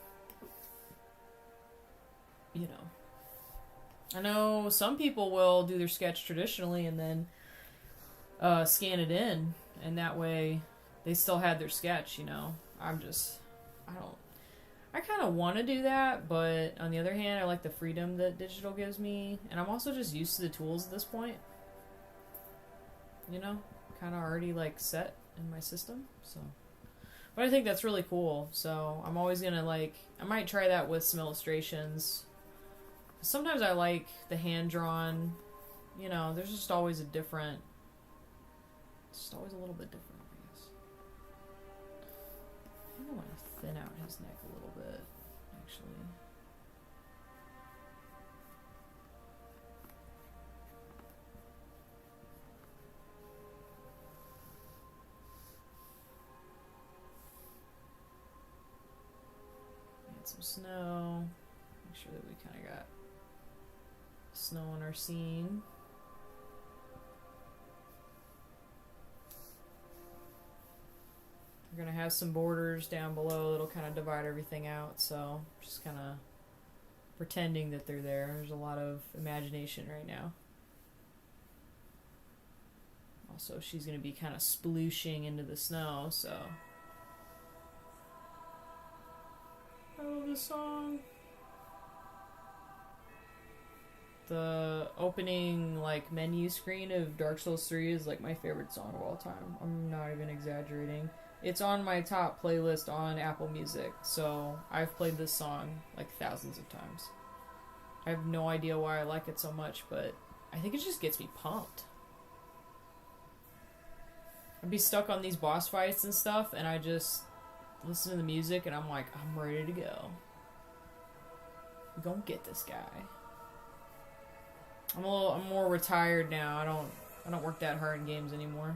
you know. I know some people will do their sketch traditionally and then scan it in, and that way they still had their sketch, you know. I kind of want to do that, but on the other hand, I like the freedom that digital gives me, and I'm also just used to the tools at this point. You know, kind of already like set in my system, so. But I think that's really cool, so I'm always gonna I might try that with some illustrations. Sometimes I like the hand-drawn, you know, there's just always it's just always a little bit different, I guess. I think I want to thin out his neck a little bit, actually. Add some snow. Make sure that we kind of got snow in our scene. We're going to have some borders down below that'll kind of divide everything out, so just kind of pretending that they're there. There's a lot of imagination right now. Also, she's gonna be kind of splooshing into the snow, so. I love this song. The opening, like, menu screen of Dark Souls 3 is, like, my favorite song of all time. I'm not even exaggerating. It's on my top playlist on Apple Music, so I've played this song, like, thousands of times. I have no idea why I like it so much, but I think it just gets me pumped. I'd be stuck on these boss fights and stuff, and I just listen to the music, and I'm like, I'm ready to go. I'm gonna get this guy. I'm more retired now. I don't work that hard in games anymore.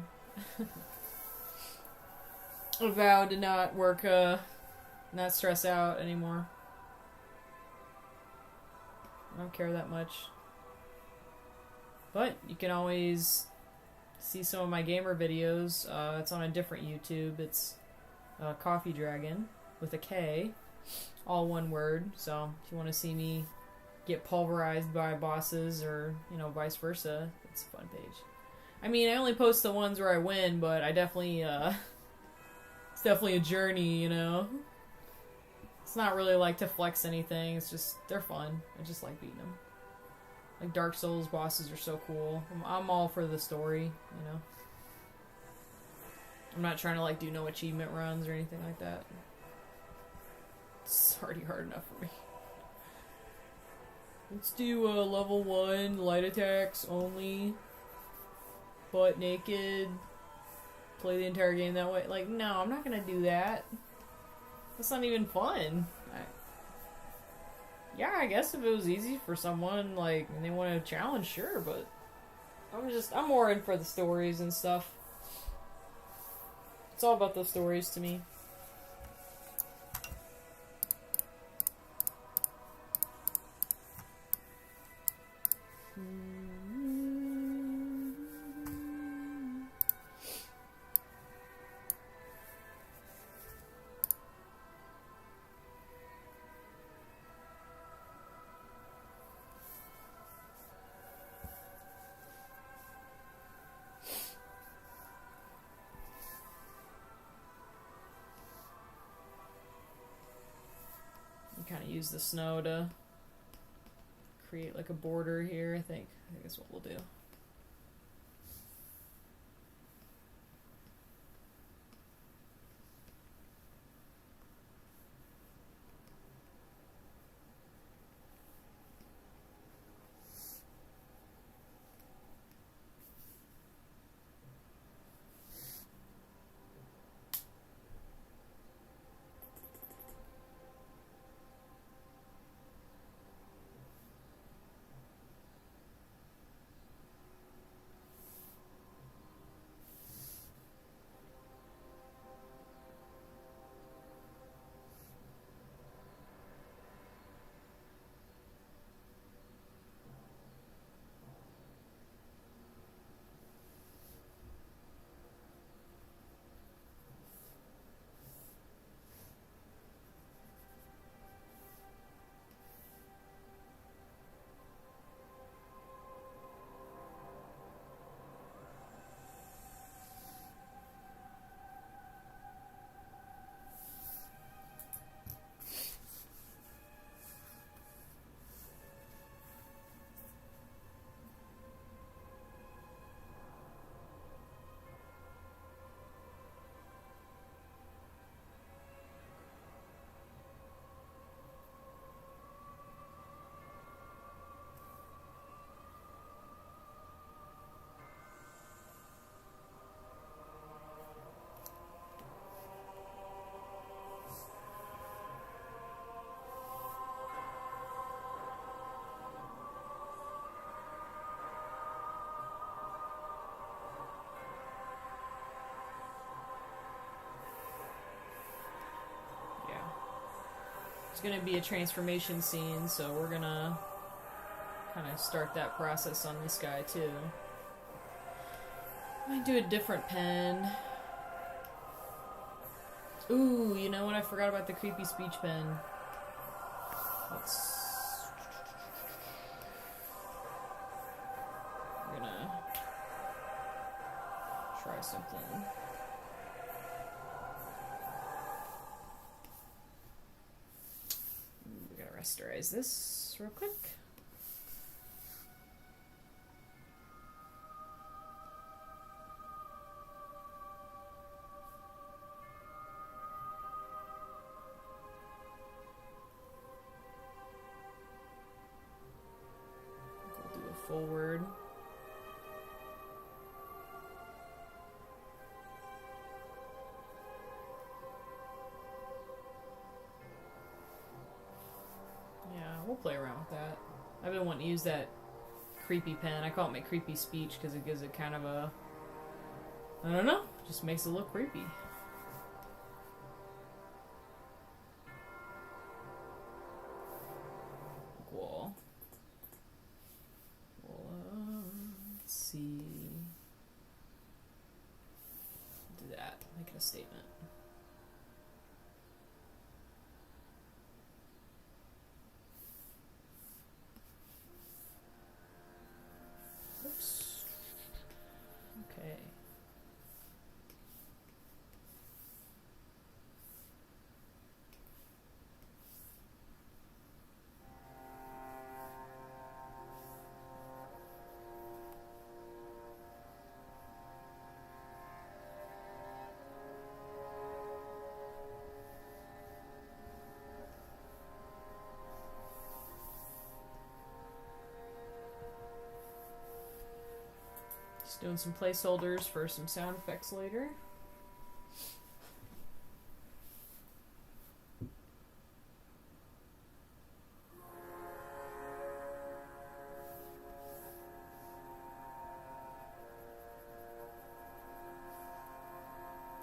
I vowed to not work, not stress out anymore. I don't care that much. But you can always see some of my gamer videos. It's on a different YouTube. It's Coffee Dragon with a K, all one word. So if you want to see me get pulverized by bosses or, you know, vice versa, it's a fun page. I mean, I only post the ones where I win, but I definitely, it's definitely a journey, you know? It's not really like to flex anything, it's just, they're fun. I just like beating them. Like, Dark Souls bosses are so cool. I'm all for the story, you know? I'm not trying to, like, do no achievement runs or anything like that. It's already hard enough for me. Let's do level 1, light attacks only, butt naked, play the entire game that way. Like, no, I'm not gonna do that. That's not even fun. Yeah, I guess if it was easy for someone, like, and they want to challenge, sure, but I'm more in for the stories and stuff. It's all about the stories to me. Kind of use the snow to create like a border here, I think that's what we'll do. It's gonna be a transformation scene, so we're gonna kind of start that process on this guy too. I might do a different pen. Ooh, you know what? I forgot about the creepy speech pen. We're gonna something. We gotta rasterize this real quick. We'll do a forward. We'll play around with that. I've been wanting to use that creepy pen. I call it my creepy speech because it gives it kind of a... I don't know. Just makes it look creepy. Cool. Well, let's see. Do that. Make it a statement. Okay. Just doing some placeholders for some sound effects later.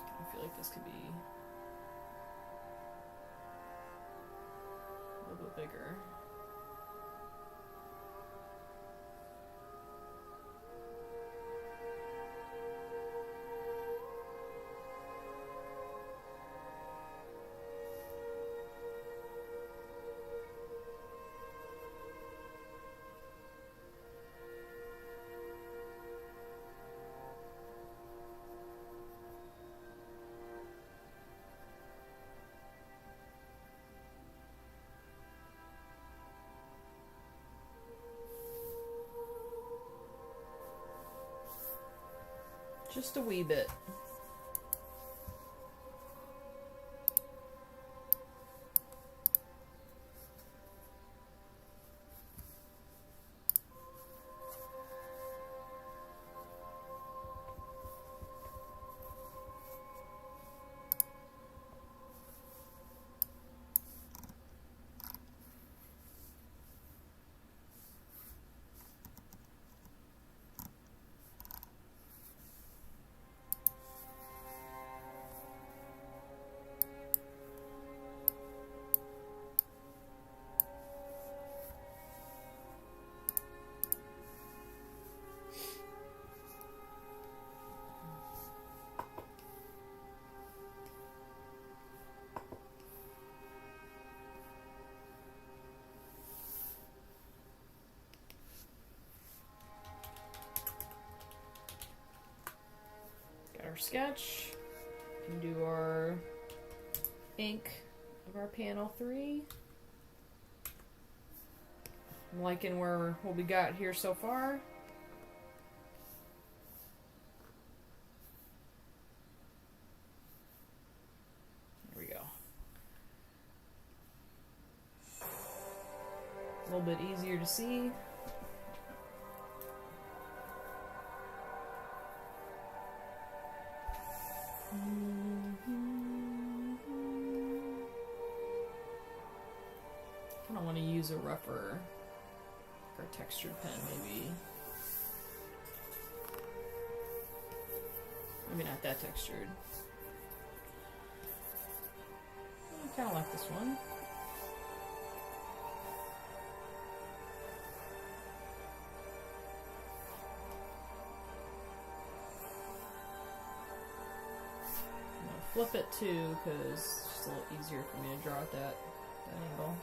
I feel like this could be a little bit bigger. Just a wee bit. Our sketch, and do our ink of our panel 3. I'm liking what we got here so far. There we go. A little bit easier to see. I want to use a rougher or textured pen, maybe. Maybe not that textured. I kind of like this one. I'm gonna flip it too, because it's just a little easier for me to draw at that angle.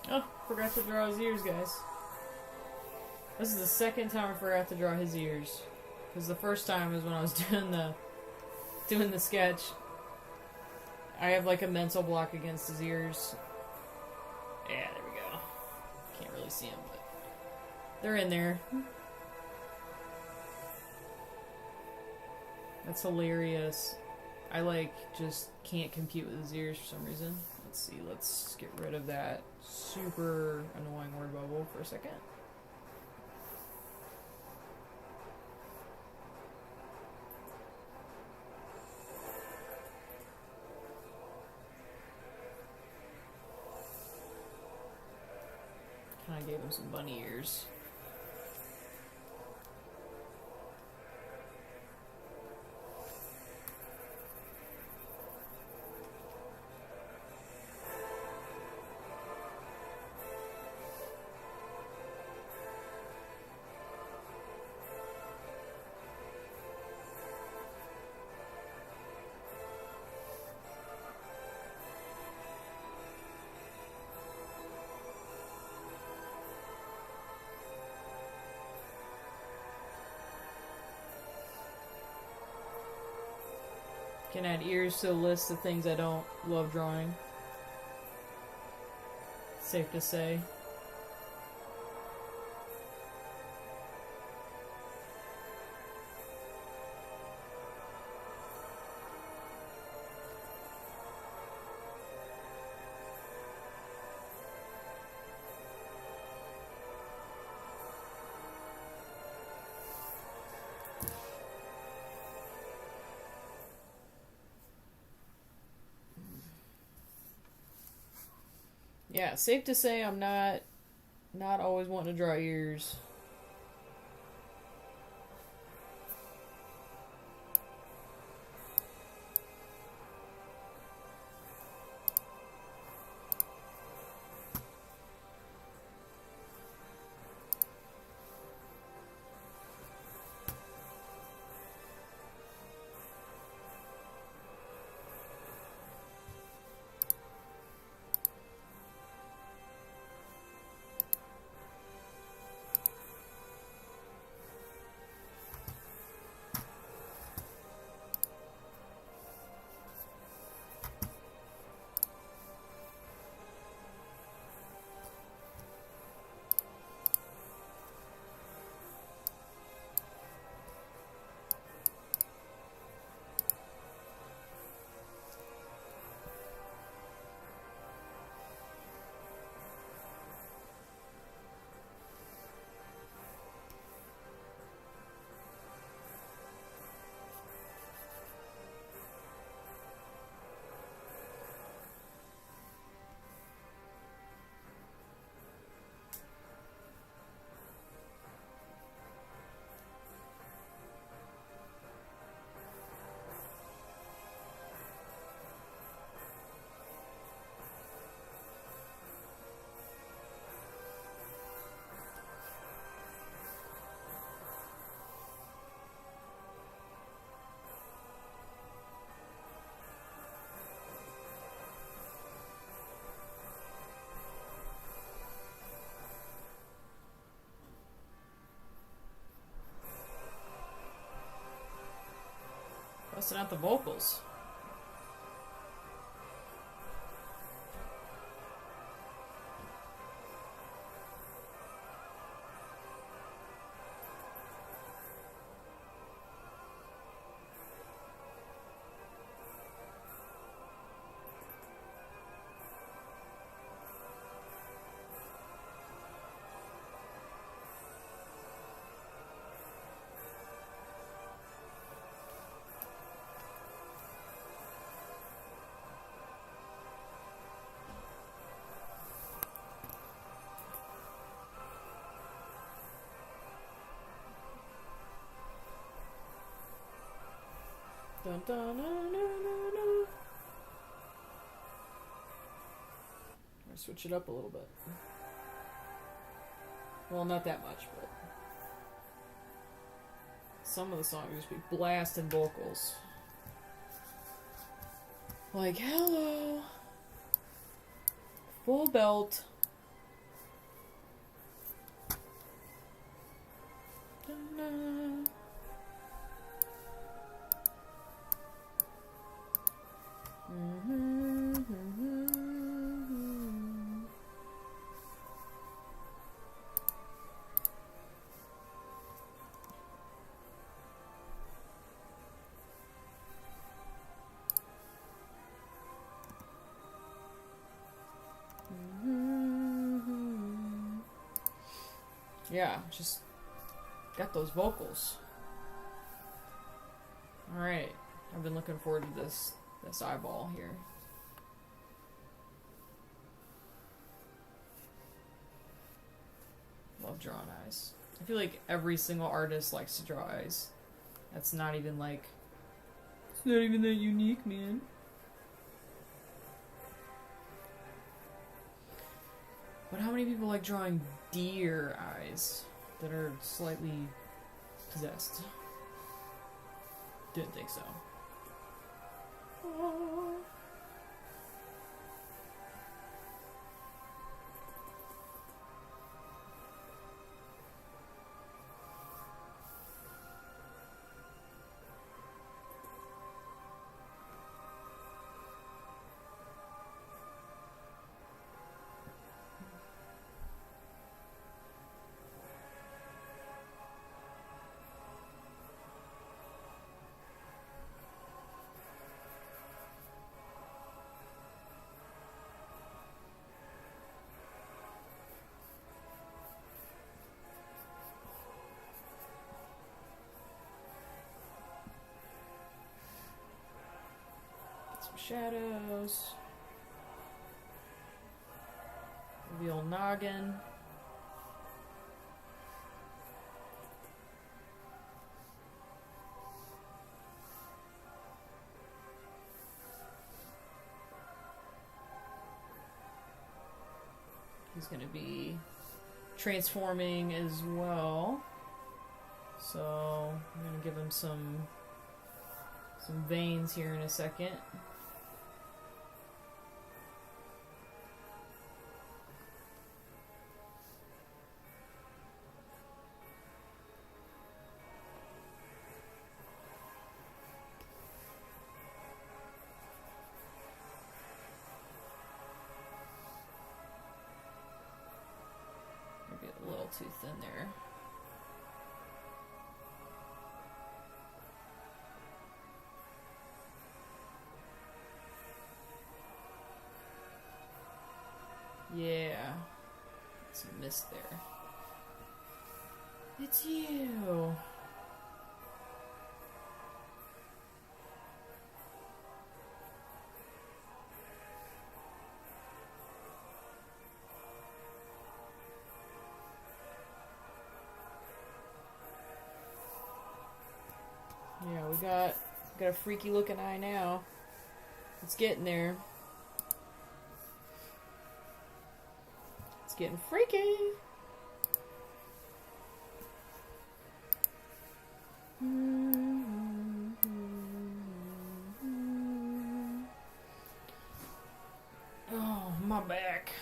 Oh, forgot to draw his ears, guys. This is the second time I forgot to draw his ears. Because the first time was when I was doing the sketch. I have like a mental block against his ears. Yeah, there we go. Can't really see them, but they're in there. That's hilarious. I like just can't compute with his ears for some reason. Let's see, let's get rid of that super annoying word bubble for a second. Kinda gave him some bunny ears. Can add ears to the list of things I don't love drawing. Safe to say. Yeah, safe to say I'm not always wanting to draw ears. Busting out the vocals. Dun, dun, dun, dun, dun. I'll switch it up a little bit. Well, not that much, but some of the songs just be blasting vocals. Like, hello, full belt, Yeah, just got those vocals. Alright. I've been looking forward to this eyeball here. Love drawing eyes. I feel like every single artist likes to draw eyes. That's not even like... It's not even that unique, man. But how many people like drawing deer eyes that are slightly possessed? Didn't think so. Shadows. The old noggin. He's going to be transforming as well. So I'm going to give him some veins here in a second. Maybe a little too thin there. Yeah. Some mist there. It's you. Yeah, we got a freaky looking eye now. It's getting there. It's getting freaky. Oh, my back.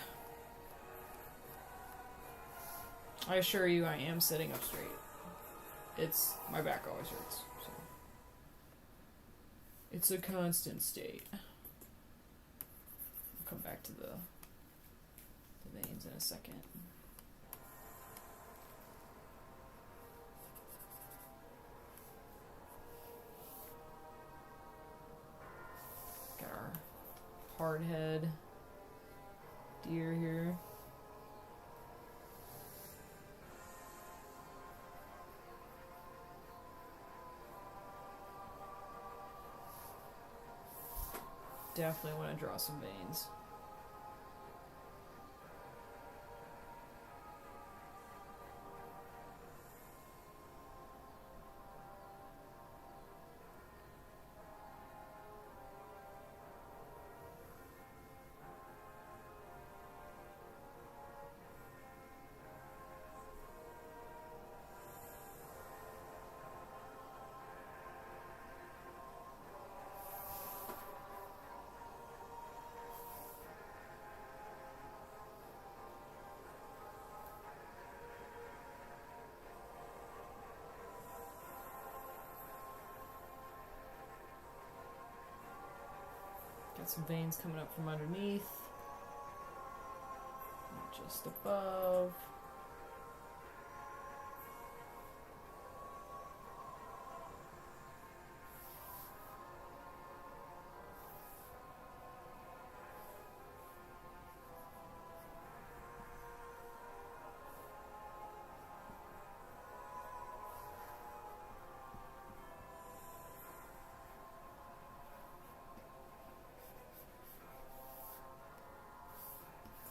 I assure you I am sitting up straight. My back always hurts. So. It's a constant state. I'll come back to the veins in a second. Got our hard head deer here. Definitely want to draw some veins. Got some veins coming up from underneath. Just above.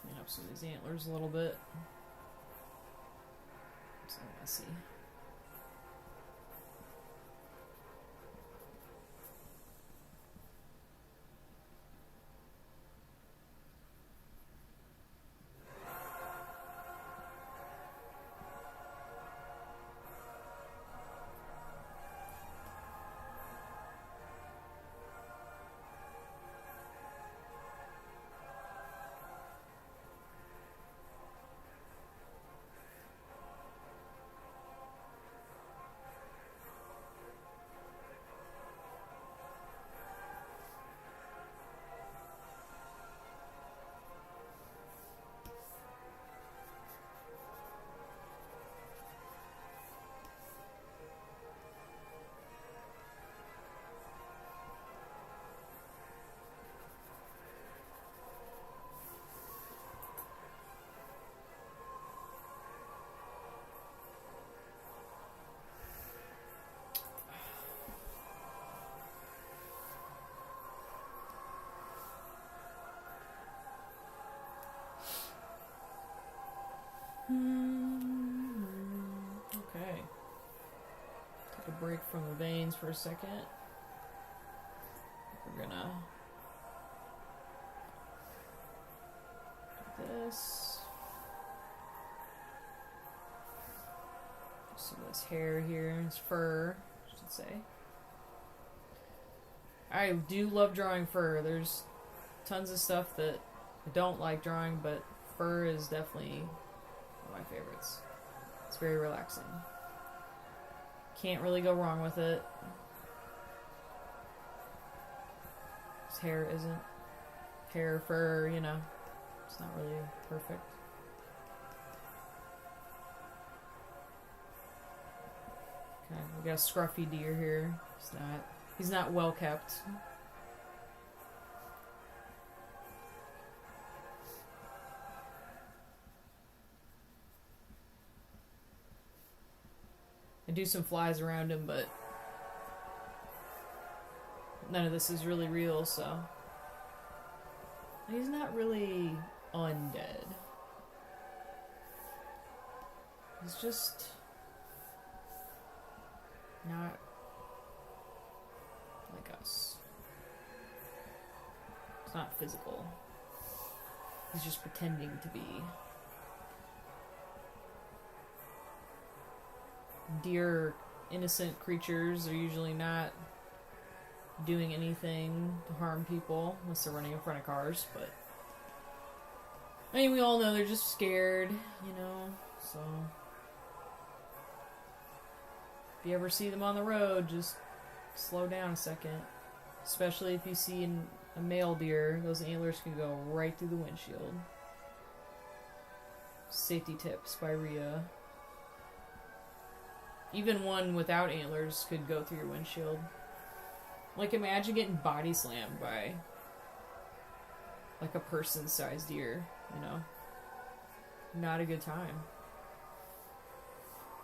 Clean up some of these antlers a little bit. It's so messy. Okay. Take a break from the veins for a second. We're gonna do this. Some of this hair here, his fur, I should say. I do love drawing fur. There's tons of stuff that I don't like drawing, but fur is definitely one of my favorites. It's very relaxing. Can't really go wrong with it. His hair isn't hair, fur, you know. It's not really perfect. Okay, we got a scruffy deer here. He's not well kept. I do some flies around him, but none of this is really real, so he's not really undead. He's just not like us. It's not physical. He's just pretending to be. Deer, innocent creatures, are usually not doing anything to harm people unless they're running in front of cars, but I mean, we all know they're just scared, you know, so if you ever see them on the road, just slow down a second. Especially if you see a male deer, those antlers can go right through the windshield. Safety tips by Rhea. Even one without antlers could go through your windshield. Like, imagine getting body slammed by like a person-sized deer, you know? Not a good time.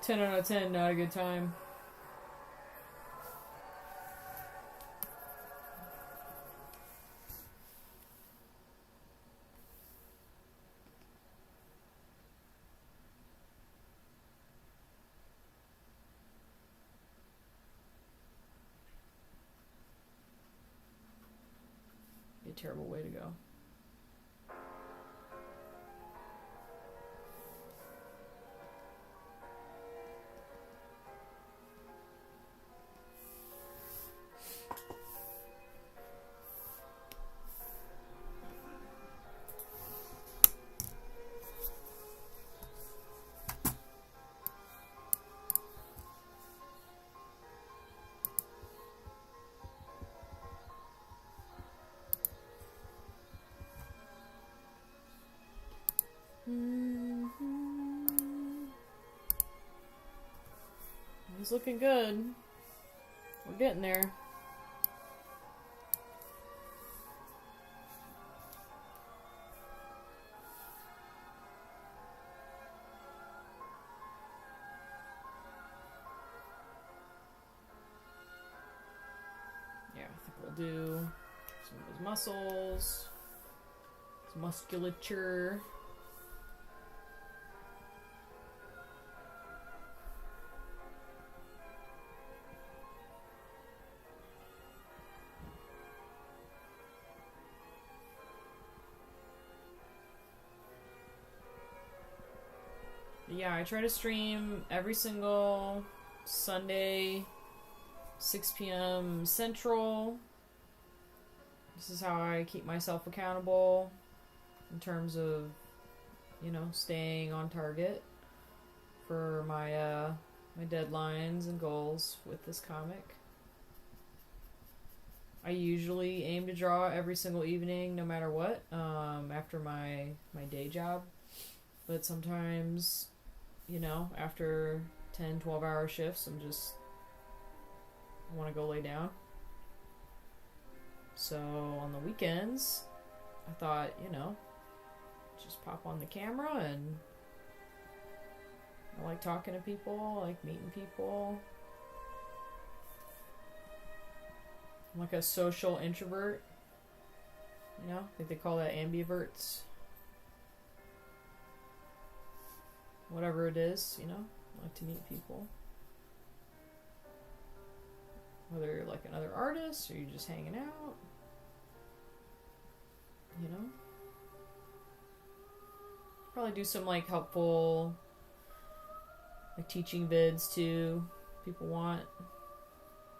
10 out of 10, not a good time. A terrible way to go. It's looking good. We're getting there. Yeah, I think we'll do some of his muscles, his musculature. Yeah, I try to stream every single Sunday, 6 p.m. Central. This is how I keep myself accountable in terms of, you know, staying on target for my my deadlines and goals with this comic. I usually aim to draw every single evening, no matter what, after my day job. But sometimes, you know, after 10, 12-hour shifts, I want to go lay down. So on the weekends, I thought, you know, just pop on the camera, and I like talking to people, I like meeting people. I'm like a social introvert. You know, I think they call that ambiverts. Whatever it is, you know, I like to meet people. Whether you're like another artist or you're just hanging out. You know? Probably do some like helpful like teaching vids too. People want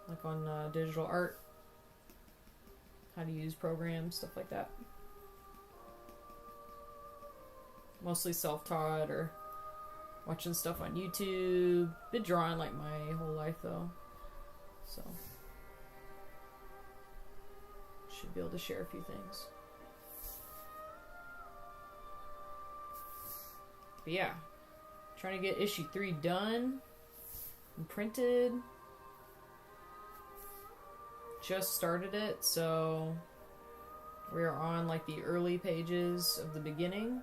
like on digital art, how to use programs, stuff like that. Mostly self-taught or watching stuff on YouTube. Been drawing like my whole life though, so should be able to share a few things. But yeah, trying to get issue 3 done and printed. Just started it, so we're on like the early pages of the beginning.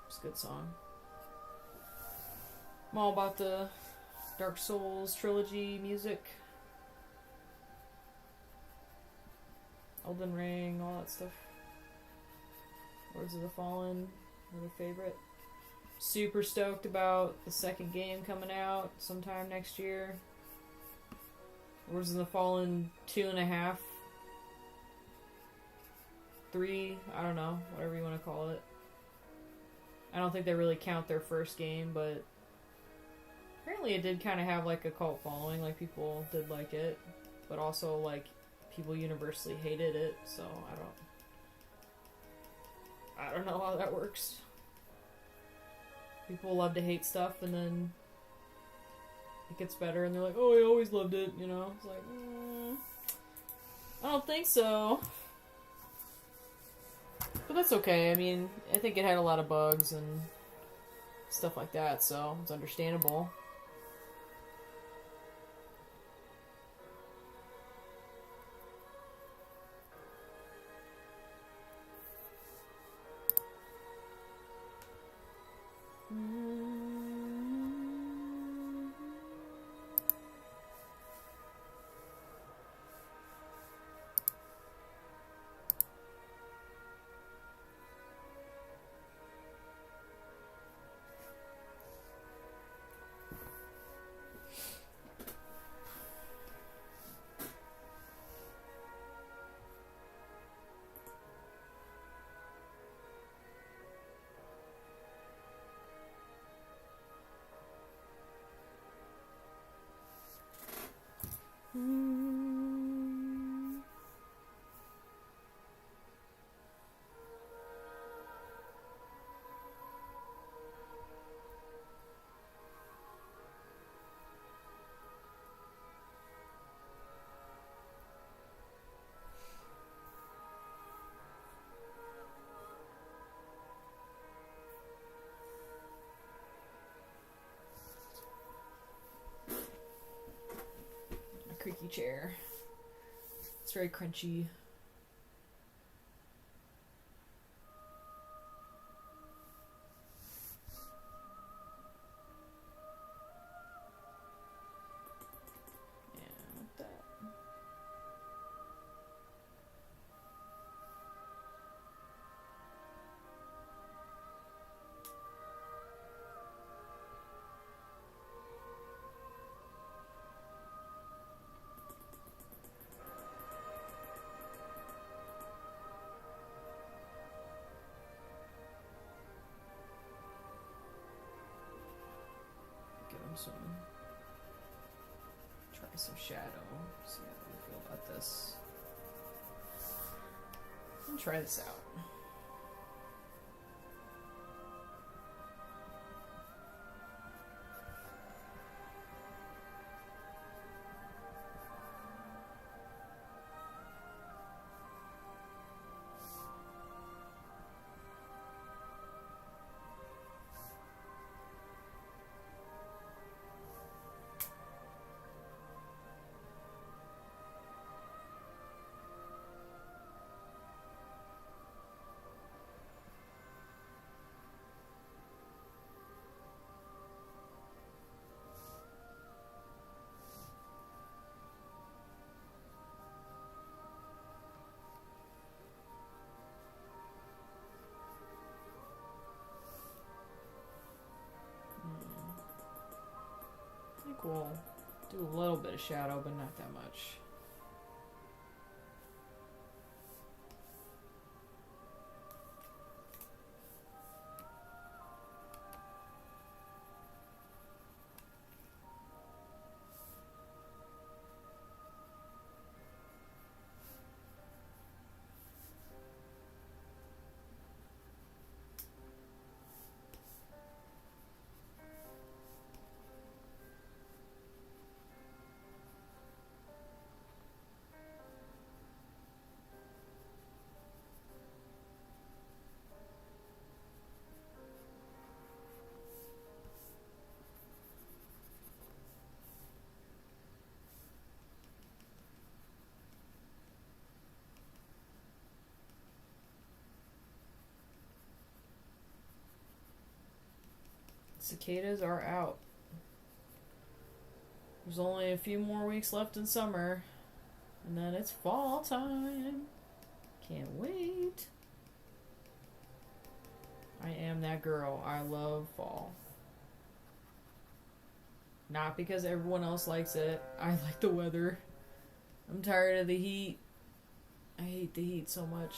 It's a good song. I'm all about the Dark Souls trilogy music. Elden Ring, all that stuff. Words of the Fallen, another favorite. Super stoked about the second game coming out sometime next year. Words of the Fallen 2.5. 3, I don't know, whatever you want to call it. I don't think they really count their first game, but apparently it did kind of have like a cult following, like people did like it, but also like people universally hated it, so I don't know how that works. People love to hate stuff and then it gets better and they're like, oh, I always loved it, you know? It's like, I don't think so. But that's okay. I mean, I think it had a lot of bugs and stuff like that, so it's understandable. squeaky chair. It's very crunchy. Try some shadow. See how we feel about this. And try this out. I think we'll do a little bit of shadow, but not that much. Cicadas are out. There's only a few more weeks left in summer, and then it's fall time. Can't wait. I am that girl. I love fall. Not because everyone else likes it. I like the weather. I'm tired of the heat. I hate the heat so much.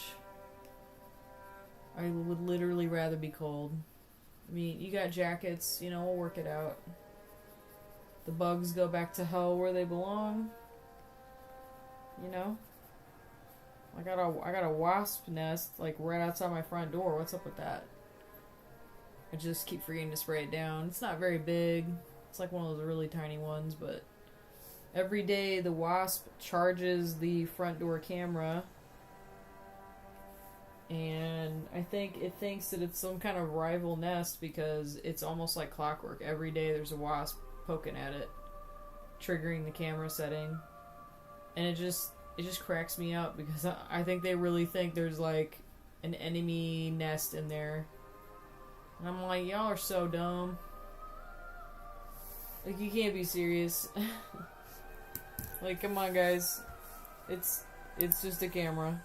I would literally rather be cold. I mean, you got jackets, you know, we'll work it out. The bugs go back to hell where they belong. You know? I got a wasp nest, like, right outside my front door. What's up with that? I just keep forgetting to spray it down. It's not very big. It's like one of those really tiny ones, but every day the wasp charges the front door camera, and I think it thinks that it's some kind of rival nest because it's almost like clockwork. Every day there's a wasp poking at it, triggering the camera setting, and it just cracks me up because I think they really think there's like an enemy nest in there, and I'm like, y'all are so dumb. Like, you can't be serious. Like, come on, guys. It's just a camera.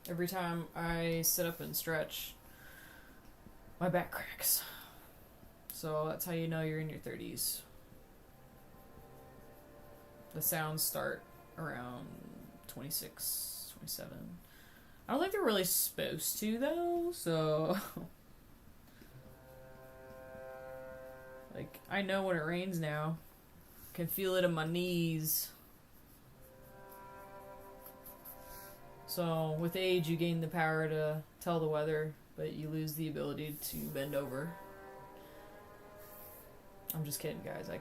Every time I sit up and stretch, my back cracks. So that's how you know you're in your 30s. The sounds start around 26, 27. I don't think they're really supposed to, though, so... Like, I know when it rains now. Can feel it in my knees. So, with age, you gain the power to tell the weather, but you lose the ability to bend over. I'm just kidding, guys.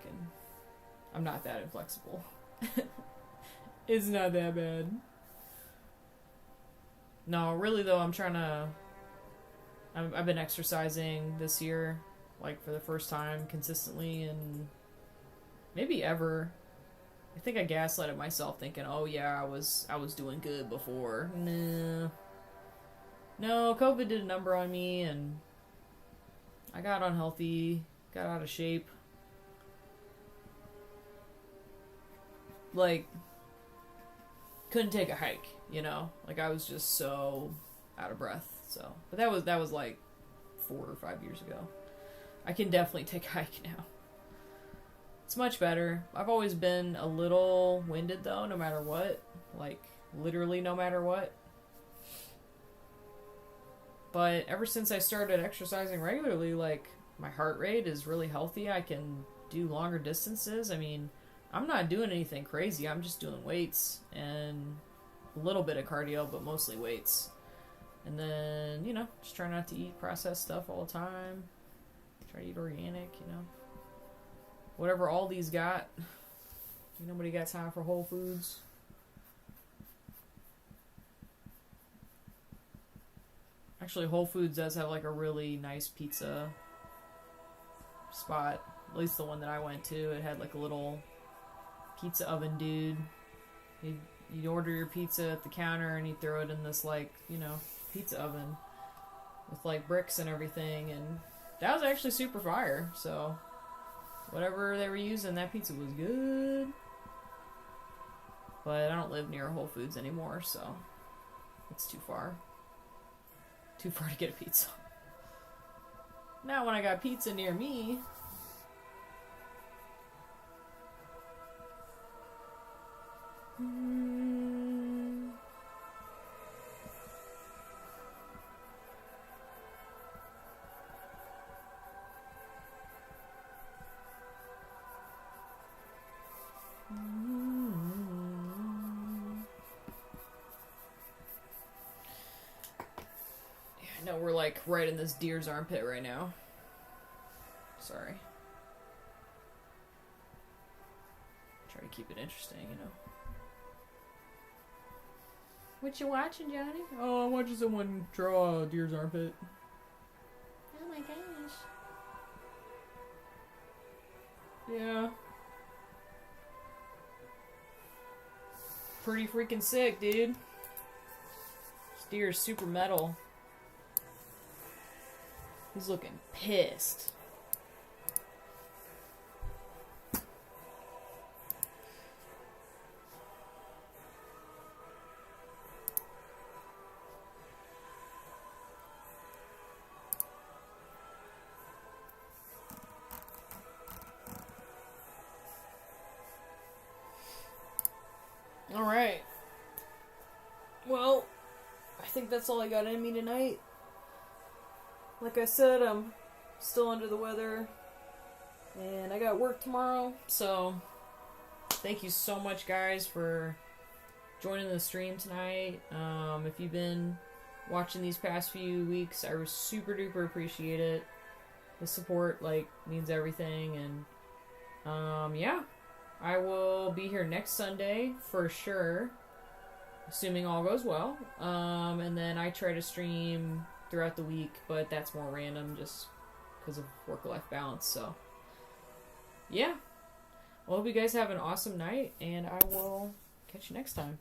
I'm not that inflexible. It's not that bad. No, really, though, I've been exercising this year, like, for the first time consistently, and maybe ever. I think I gaslighted myself thinking, oh yeah, I was doing good before. Nah. No, COVID did a number on me, and I got unhealthy, got out of shape. Like, couldn't take a hike, you know? Like, I was just so out of breath, so. But that was like 4 or 5 years ago. I can definitely take a hike now. It's much better. I've always been a little winded, though, no matter what. Like, literally no matter what. But ever since I started exercising regularly, like, my heart rate is really healthy. I can do longer distances. I mean, I'm not doing anything crazy. I'm just doing weights and a little bit of cardio, but mostly weights. And then, you know, just try not to eat processed stuff all the time. Try to eat organic, you know. Whatever Aldi's got. Nobody got time for Whole Foods. Actually, Whole Foods does have like a really nice pizza spot. At least the one that I went to. It had like a little pizza oven dude. You'd order your pizza at the counter and he'd throw it in this like, you know, pizza oven with like bricks and everything, and that was actually super fire. So whatever they were using, that pizza was good. But I don't live near Whole Foods anymore, so it's too far. Too far to get a pizza. Now when I got pizza near me, no, we're like right in this deer's armpit right now. Sorry. Try to keep it interesting, you know. What you watching, Johnny? Oh, I'm watching someone draw a deer's armpit. Oh my gosh. Yeah. Pretty freaking sick, dude. This deer is super metal. He's looking pissed. Alright. Well, I think that's all I got in me tonight. Like I said, I'm still under the weather, and I got work tomorrow, so thank you so much, guys, for joining the stream tonight. If you've been watching these past few weeks, I super duper appreciate it. The support, like, means everything, and, yeah. I will be here next Sunday, for sure, assuming all goes well, and then I try to stream throughout the week, but that's more random just because of work-life balance, so yeah. Well, hope you guys have an awesome night, and I will catch you next time.